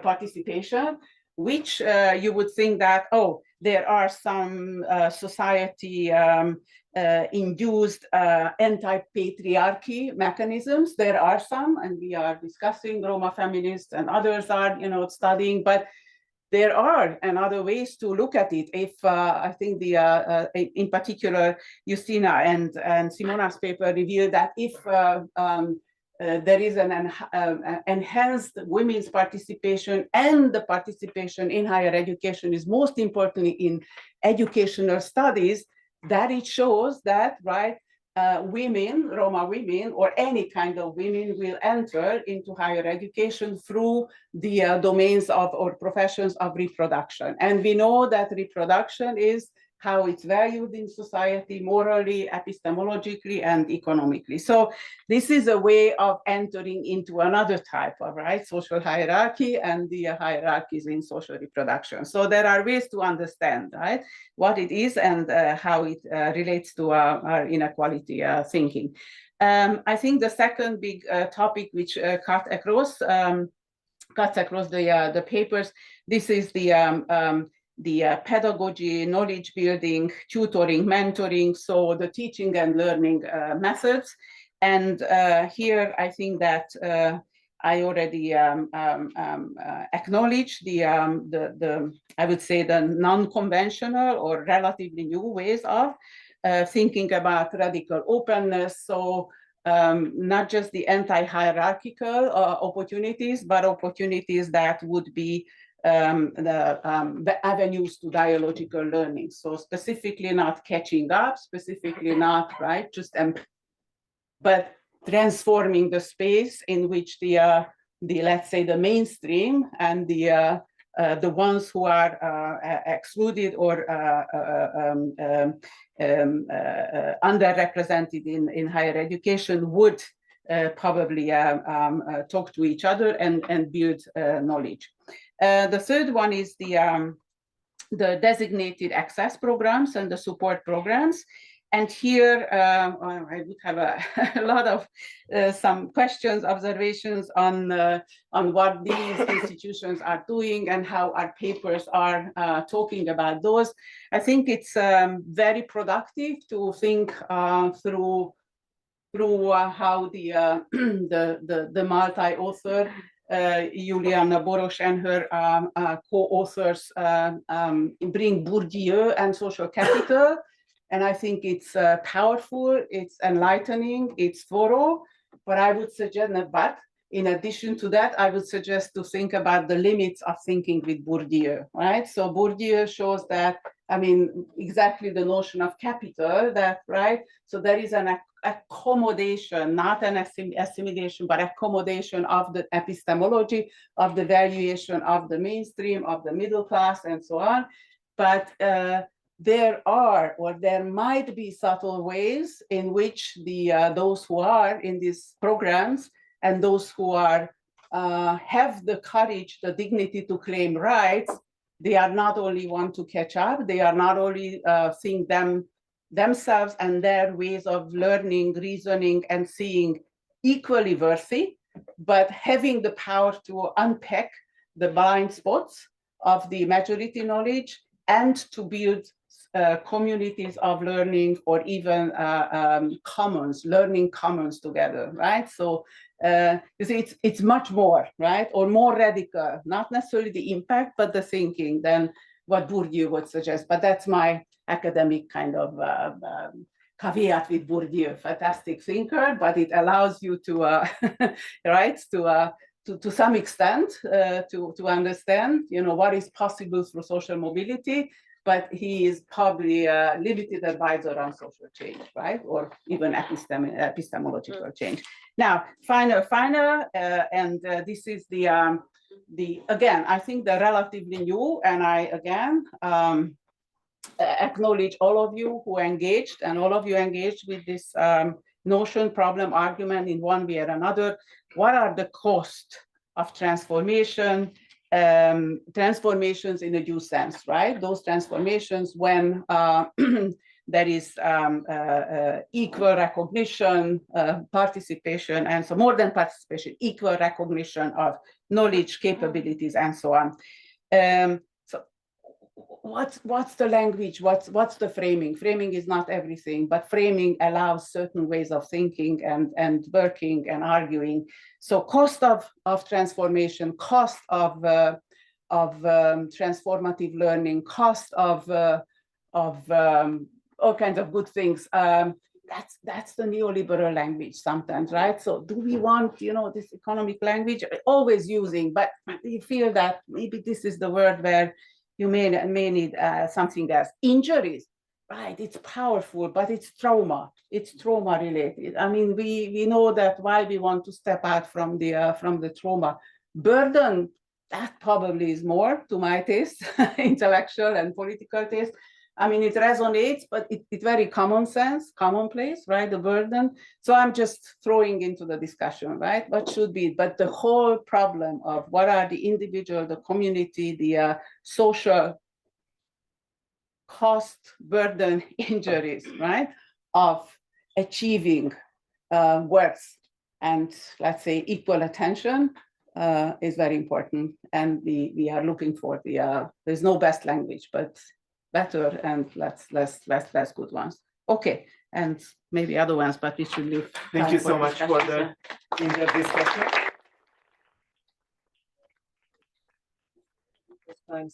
S7: participation, which you would think that, oh, there are some society induced anti-patriarchy mechanisms. There are some, and we are discussing, Roma feminists and others are, studying, but there are other ways to look at it. If I think in particular, Justyna and Simona's paper revealed that if there is an enhanced women's participation, and the participation in higher education is most importantly in educational studies, that it shows that, right, women, Roma women, or any kind of women will enter into higher education through the domains of or professions of reproduction. And we know that reproduction is how it's valued in society, morally, epistemologically, and economically. So this is a way of entering into another type of, right, social hierarchy and the hierarchies in social reproduction. So there are ways to understand, right, what it is and how it relates to our inequality thinking. I think the second big topic which cuts across the papers, this is the pedagogy, knowledge building, tutoring, mentoring, so the teaching and learning methods. And here I think that I already acknowledged the I would say the non-conventional or relatively new ways of thinking about radical openness. So not just the anti-hierarchical opportunities, but opportunities that would be the avenues to dialogical learning. So specifically not catching up, specifically not, right, just but transforming the space in which the let's say the mainstream and the ones who are excluded or underrepresented in higher education would probably talk to each other and build knowledge. The third one is the designated access programs and the support programs. And here I would have a lot of some questions, observations on what these institutions are doing and how our papers are talking about those. I think it's very productive to think through how the multi-author Julianna Boros and her co-authors bring Bourdieu and social capital. And I think it's powerful, it's enlightening, it's thorough, but I would suggest, but in addition to that, I would suggest to think about the limits of thinking with Bourdieu, right? So Bourdieu shows that, I mean, exactly the notion of capital, that, right? So there is an accommodation, not an assimilation, but accommodation of the epistemology, of the valuation of the mainstream, of the middle class, and so on. But there are, or there might be subtle ways in which those who are in these programs and those who are have the courage, the dignity to claim rights, they are not only want to catch up, they are not only seeing themselves and their ways of learning, reasoning, and seeing equally worthy, but having the power to unpack the blind spots of the majority knowledge and to build communities of learning, or even commons, learning commons together, right? So you see, it's much more, right? Or more radical, not necessarily the impact, but the thinking than what Bourdieu would suggest. But that's my academic kind of caveat with Bourdieu, fantastic thinker, but it allows you to, right, to some extent, to understand, you know, what is possible through social mobility. But he is probably a limited advisor on social change, right? Or even epistemological change. Now, final, and this is the again, I think the relatively new, and I again acknowledge all of you who engaged, and all of you engaged with this notion, problem, argument in one way or another. What are the costs of transformation? Transformations in a due sense, right? Those transformations when there is equal recognition, participation, and so more than participation, equal recognition of knowledge, capabilities, and so on. So what's the language? What's the framing? Framing is not everything, but framing allows certain ways of thinking and working and arguing. So cost of transformation, cost of transformative learning, cost of all kinds of good things. That's the neoliberal language sometimes, right? So do we want, you know, this economic language always using, but you feel that maybe this is the word where you may need something else. Injuries, right? It's powerful, but it's trauma. It's trauma related. I mean, we know that why we want to step out from the trauma. Burden, that probably is more to my taste, intellectual and political taste. I mean, it resonates, but it's very common sense, commonplace, right? The burden. So I'm just throwing into the discussion, right? What should be, but the whole problem of what are the individual, the community, the social cost, burden, injuries, right? Of achieving worth and, let's say, equal attention is very important. And we are looking for there's no best language, but better and less good ones. Okay, and maybe other ones, but we should leave.
S1: Thank you so much for the in-depth discussion.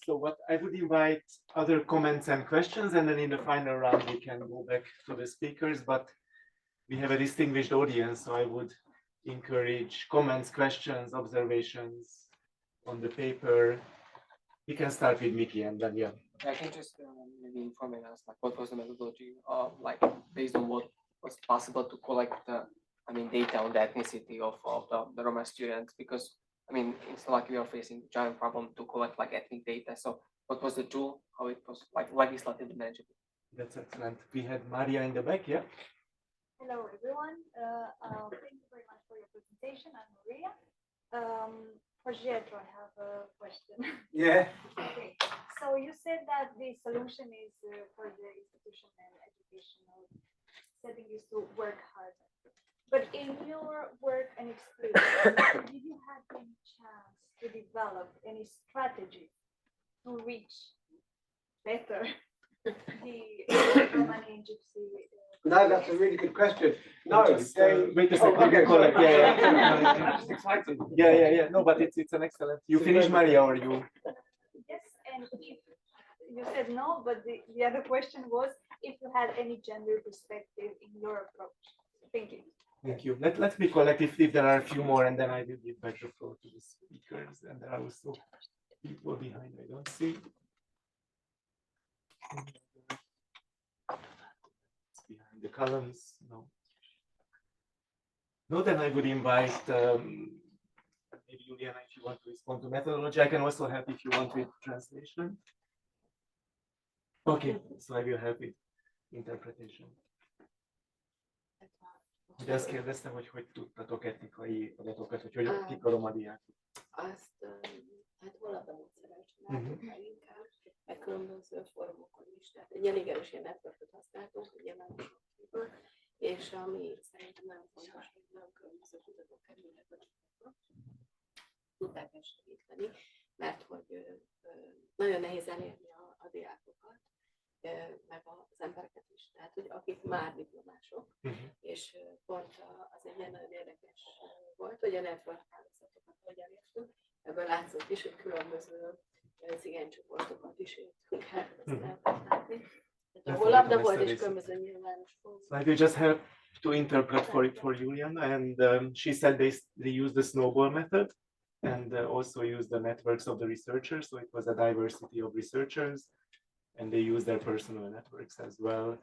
S1: So what I would invite other comments and questions, and then in the final round we can go back to the speakers, but we have a distinguished audience, so I would encourage comments, questions, observations on the paper. We can start with Mickey and then yeah.
S8: I can just maybe inform us like what was the methodology like based on what was possible to collect the data on the ethnicity of the Roma students, because I mean it's not like we are facing a giant problem to collect like ethnic data. So what was the tool? How it was like legislatively manageable?
S1: That's excellent. We had Maria in the back, yeah.
S9: Hello everyone. Thank you very much for your presentation. I'm Maria. For Pietro, I have a question.
S5: Yeah.
S9: Okay. So you said that the solution is for the institutional and educational setting is to work harder. But in your work and experience, did you have any chance to develop any strategy to reach better the Romani and Gypsy?
S5: No, that's a really good question. No,
S1: Just, wait a second.
S5: okay,
S1: Call it.
S5: sorry.
S1: Yeah.
S5: It's exciting.
S1: Yeah. No, but it's an excellent. You finish, Maria, or you?
S9: Yes, and if you said no, but the other question was if you had any gender perspective in your approach. Thank you.
S1: Thank you. Let's be collective if there are a few more, and then I will give back the floor to the speakers. And there are also people behind. I don't see. It's behind the columns. No. No, then I would invite maybe Juliana, if you want to respond to methodology. I can also help if you want with translation. Okay, so I will help with interpretation. Hogy azt kérdeztem, hogy tudtatok etnikai adatokat, hogy kik a roma diákok.
S10: Azt hát holland módszerrel csináltuk leginkább, meg különböző fórumokon is. Tehát egy elég erős ilyen networköt használtunk, ugye már sokból, és ami szerintem nagyon fontos, hogy nagyon különböző kutatók kerülnek a csapatba, tudták ezt segíteni, mert hogy nagyon nehéz elérni a diákokat, meg az embereket is, tehát hogy akik már diplomások, és pont az egy nagyon érdekes volt, hogy a network hálózatokat hogy elértünk, ebből látszott is, hogy különböző cigánycsoportokat is értünk el, ezt lehetett látni. A honlapda volt és különböző nyilvános fórumok.
S1: So I will just help to interpret for Juliana, and she said they used the snowball method and also used the networks of the researchers, so it was a diversity of researchers. And they use their personal networks as well.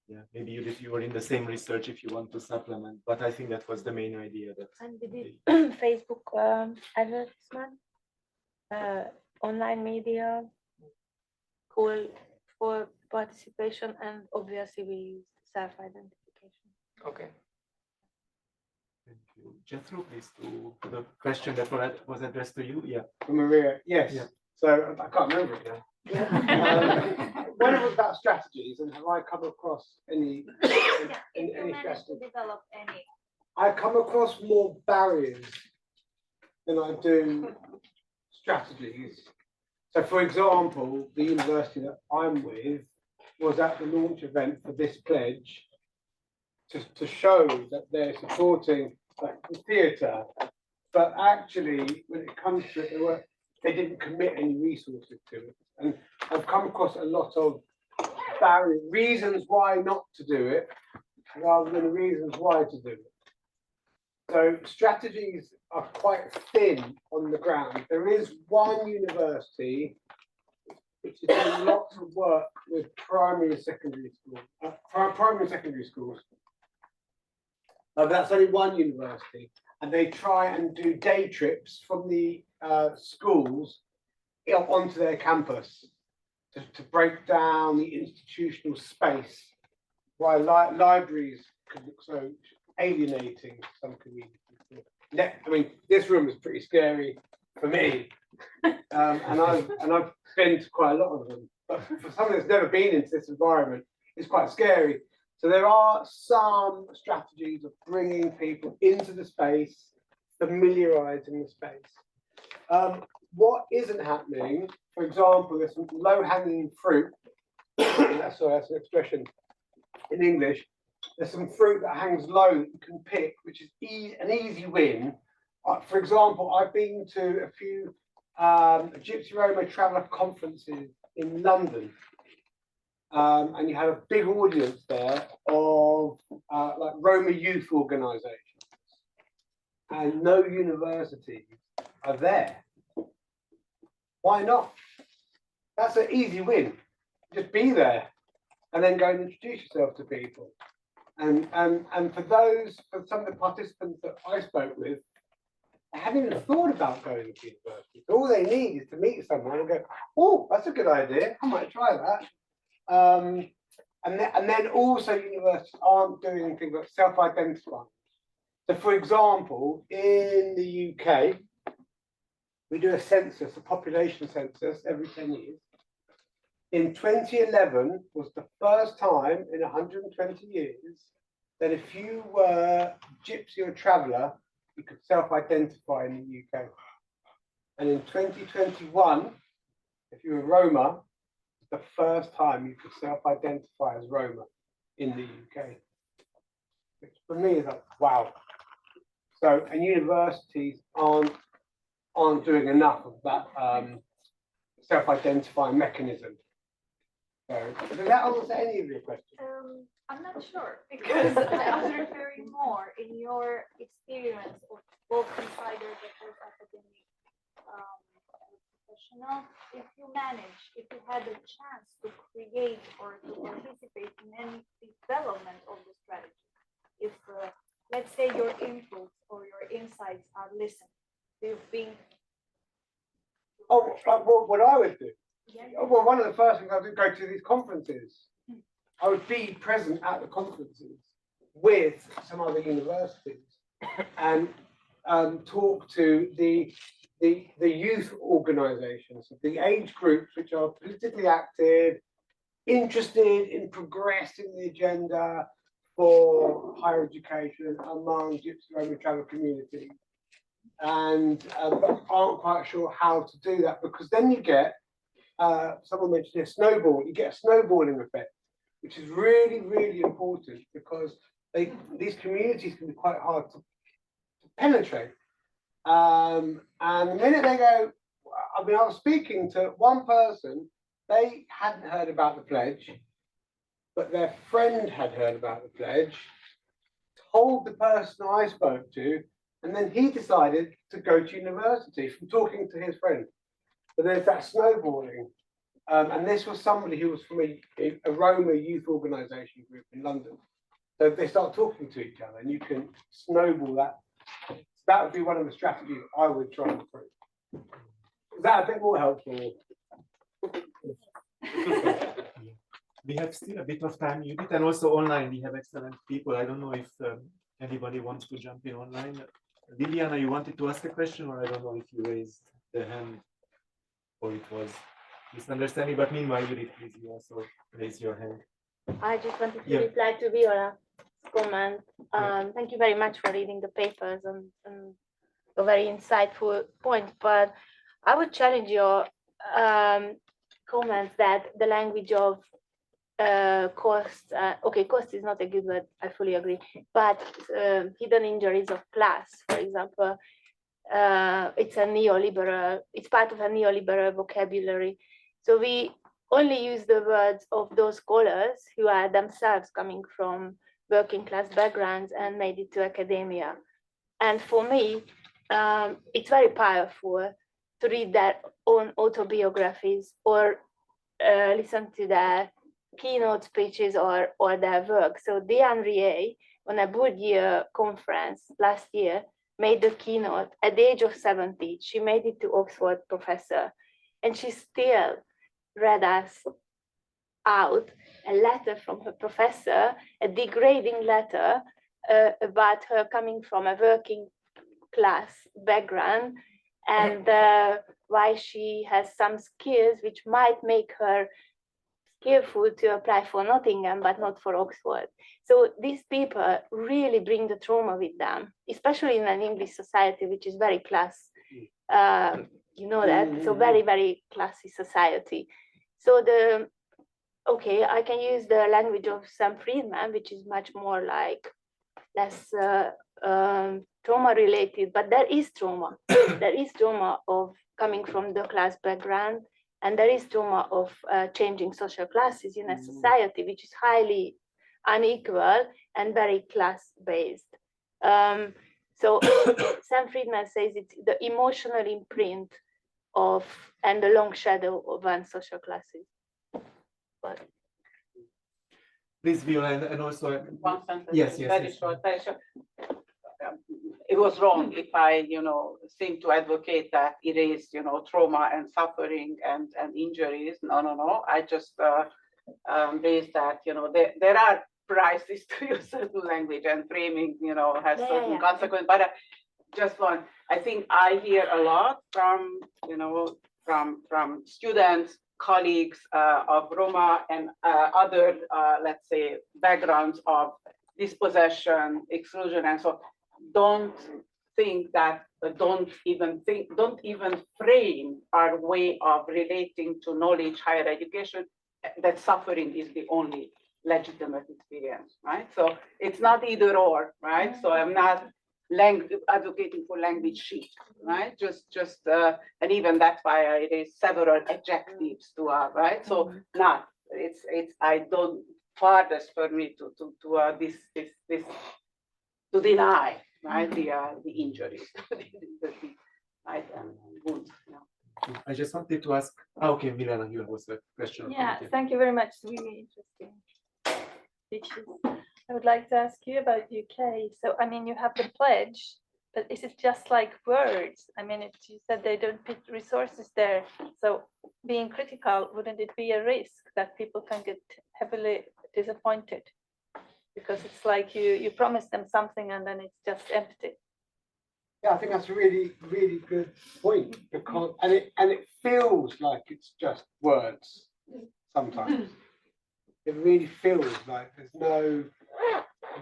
S1: Yeah, maybe you were in the same research if you want to supplement, but I think that was the main idea. That
S11: and we did Facebook advertisement, online media, call for participation, and obviously we used self-identification.
S8: Okay.
S1: Thank you. Jethro, please, to the question that was addressed to you. Yeah.
S5: Maria, yes.
S1: Yeah.
S5: So I can't remember it now. One was about strategies, and have I come across any
S9: managed to develop any?
S5: I come across more barriers than I do strategies. So, for example, the university that I'm with was at the launch event for this pledge to show that they're supporting like the theatre, but actually, when it comes to it, they didn't commit any resources to it. And I've come across a lot of reasons why not to do it, rather than reasons why to do it. So strategies are quite thin on the ground. There is one university which is doing lots of work with primary and secondary schools. That's only one university, and they try and do day trips from the schools onto their campus to break down the institutional space, why libraries could look so alienating to some communities. I mean, this room is pretty scary for me, and I've been to quite a lot of them. But for someone that's never been into this environment, it's quite scary. So there are some strategies of bringing people into the space, familiarizing the space. What isn't happening, for example, there's some low-hanging fruit. That's an expression in English. There's some fruit that hangs low that you can pick, which is an easy win. For example, I've been to a few Gypsy Roma traveller conferences in London, and you had a big audience there of like Roma youth organisations, and no universities are there. Why not? That's an easy win. Just be there and then go and introduce yourself to people. And for some of the participants that I spoke with, they haven't even thought about going to university. So all they need is to meet someone and go, oh, that's a good idea. I might try that. And then also universities aren't doing things like self-identifying. So for example, in the UK, we do a census, a population census every 10 years. in 2011 was the first time in 120 years that if you were gypsy or traveller, you could self-identify in the UK. And in 2021, if you were Roma, it's the first time you could self-identify as Roma in the UK. Which for me is like, wow. So, and universities aren't doing enough of that self-identifying mechanism. So, does that answer any of your questions?
S9: I'm not sure because I was referring more in your experience of both insider but also academic professional. If you had a chance to create or to participate in any development of the strategy, if let's say your inputs or your insights are listened, do you think?
S5: Oh, what I would do? Well, one of the first things I would go to these conferences. I would be present at the conferences with some other universities and talk to the youth organisations, the age groups which are politically active, interested in progressing the agenda for higher education among Gypsy Roman travel communities, and aren't quite sure how to do that, because then you get someone mentioned a snowball. You get a snowballing effect, which is really, really important, because these communities can be quite hard to penetrate. And the minute they go, I mean, I was speaking to one person, they hadn't heard about the pledge, but their friend had heard about the pledge, told the person I spoke to, and then he decided to go to university from talking to his friend. So there's that snowballing. And this was somebody who was from a Roma youth organisation group in London. So they start talking to each other, and you can snowball that. So that would be one of the strategies I would try and improve. Is that a bit more helpful?
S1: We have still a bit of time, Judith, and also online we have excellent people. I don't know if anybody wants to jump in online. Julianna, you wanted to ask a question, or I don't know if you raised the hand or it was misunderstanding, but meanwhile, Judith, please, you also raise your hand.
S11: I just wanted to reply to Viola's comment. Thank you very much for reading the papers and a very insightful point, but I would challenge your comments that the language of cost, okay, cost is not a good word, I fully agree, but hidden injuries of class, for example, it's part of a neoliberal vocabulary. So we only use the words of those scholars who are themselves coming from working class backgrounds and made it to academia. And for me, it's very powerful to read their own autobiographies or listen to their keynote speeches or their work. So Diane Rie, on a Bourdieu conference last year, made the keynote at the age of 70. She made it to Oxford professor, and she still read us out a letter from her professor, a degrading letter about her coming from a working class background, and why she has some skills which might make her skillful to apply for Nottingham, but not for Oxford. So these people really bring the trauma with them, especially in an English society, which is very class, you know that, so very, very classy society. So I can use the language of Sam Friedman, which is much more like less trauma related, but there is trauma. There is trauma of coming from the class background, and there is trauma of changing social classes in a society which is highly unequal and very class-based. So Sam Friedman says it's the emotional imprint of and the long shadow of one social classes. But
S1: please, Viola, and also
S7: one sentence.
S1: Yes,
S7: very short. It was wrong if I, seem to advocate that erase, trauma and suffering and injuries. No. I just raised that, there are prices to use certain language, and framing, has certain consequences. But just one, I think I hear a lot from, from students colleagues of Roma and other, let's say, backgrounds of dispossession, exclusion, and so don't think that, don't even frame our way of relating to knowledge, higher education, that suffering is the only legitimate experience, right? So it's not either or, right? So I'm not advocating for language shift, right? And even that's why it is several adjectives to right? So not, I don't, farthest for me to deny, right, the injuries, right, and wounds. Yeah.
S1: I just wanted to ask, okay, Milena, you was the question.
S9: Yeah, thank you very much. It's really interesting speeches. I would like to ask you about UK. So, I mean, you have the pledge, but is it just like words? I mean, you said they don't put resources there. So being critical, wouldn't it be a risk that people can get heavily disappointed? Because it's like you promise them something and then it's just empty.
S5: Yeah, I think that's a really, really good point, because and it feels like it's just words sometimes. It really feels like there's no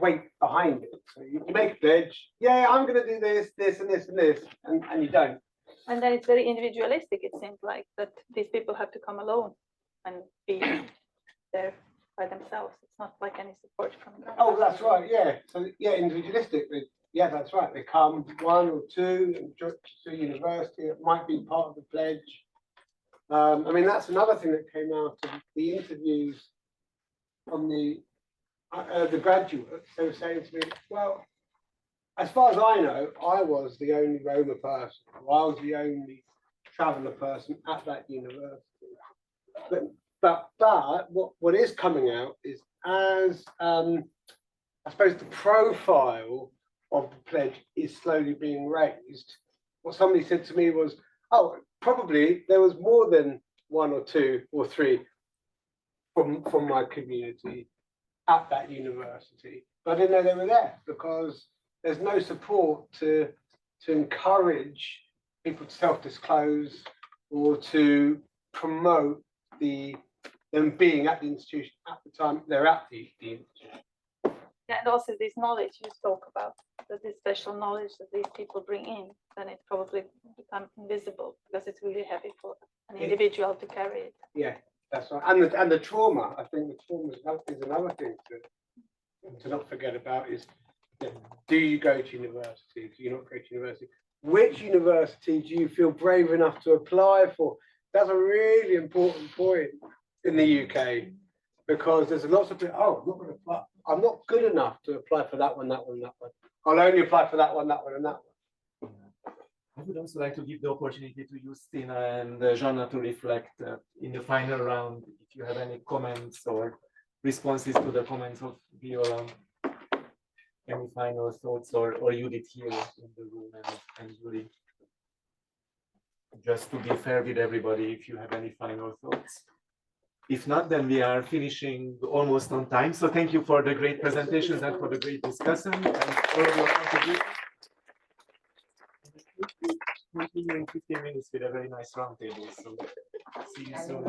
S5: weight behind it. So you make a pledge, yeah, I'm going to do this, this, and this, and this, and you don't.
S9: And then it's very individualistic. It seems like that these people have to come alone and be there by themselves. It's not like any support from them.
S5: Oh, that's right. Yeah. So yeah, individualistic. Yeah, that's right. They come one or two and to university. It might be part of the pledge. I mean, that's another thing that came out of the interviews from the graduates. They were saying to me, well, as far as I know, I was the only Roma person. I was the only traveller person at that university. But what is coming out is, as I suppose the profile of the pledge is slowly being raised, what somebody said to me was, oh, probably there was more than one or two or three from my community at that university, but I didn't know they were there because there's no support to encourage people to self-disclose or to promote them being at the institution at the time they're at the institution.
S9: Yeah, and also this knowledge you spoke about, that this special knowledge that these people bring in, then it probably becomes invisible because it's really heavy for an individual to carry it.
S5: Yeah, that's right. And the trauma, I think the trauma is another thing to not forget about is, do you go to university? Do you not go to university? Which university do you feel brave enough to apply for? That's a really important point in the UK, because there's lots of people, oh, I'm not going to apply. I'm not good enough to apply for that one, that one, that one. I'll only apply for that one, and that one.
S1: I would also like to give the opportunity to Justyna and Zsanna to reflect in the final round, if you have any comments or responses to the comments of Viola, any final thoughts, or Judit here in the room, and Julie. Just to be fair with everybody, if you have any final thoughts. If not, then we are finishing almost on time. So thank you for the great presentations and for the great discussion and all of your contributions. Continue in 15 minutes with a very nice roundtable. So see you soon.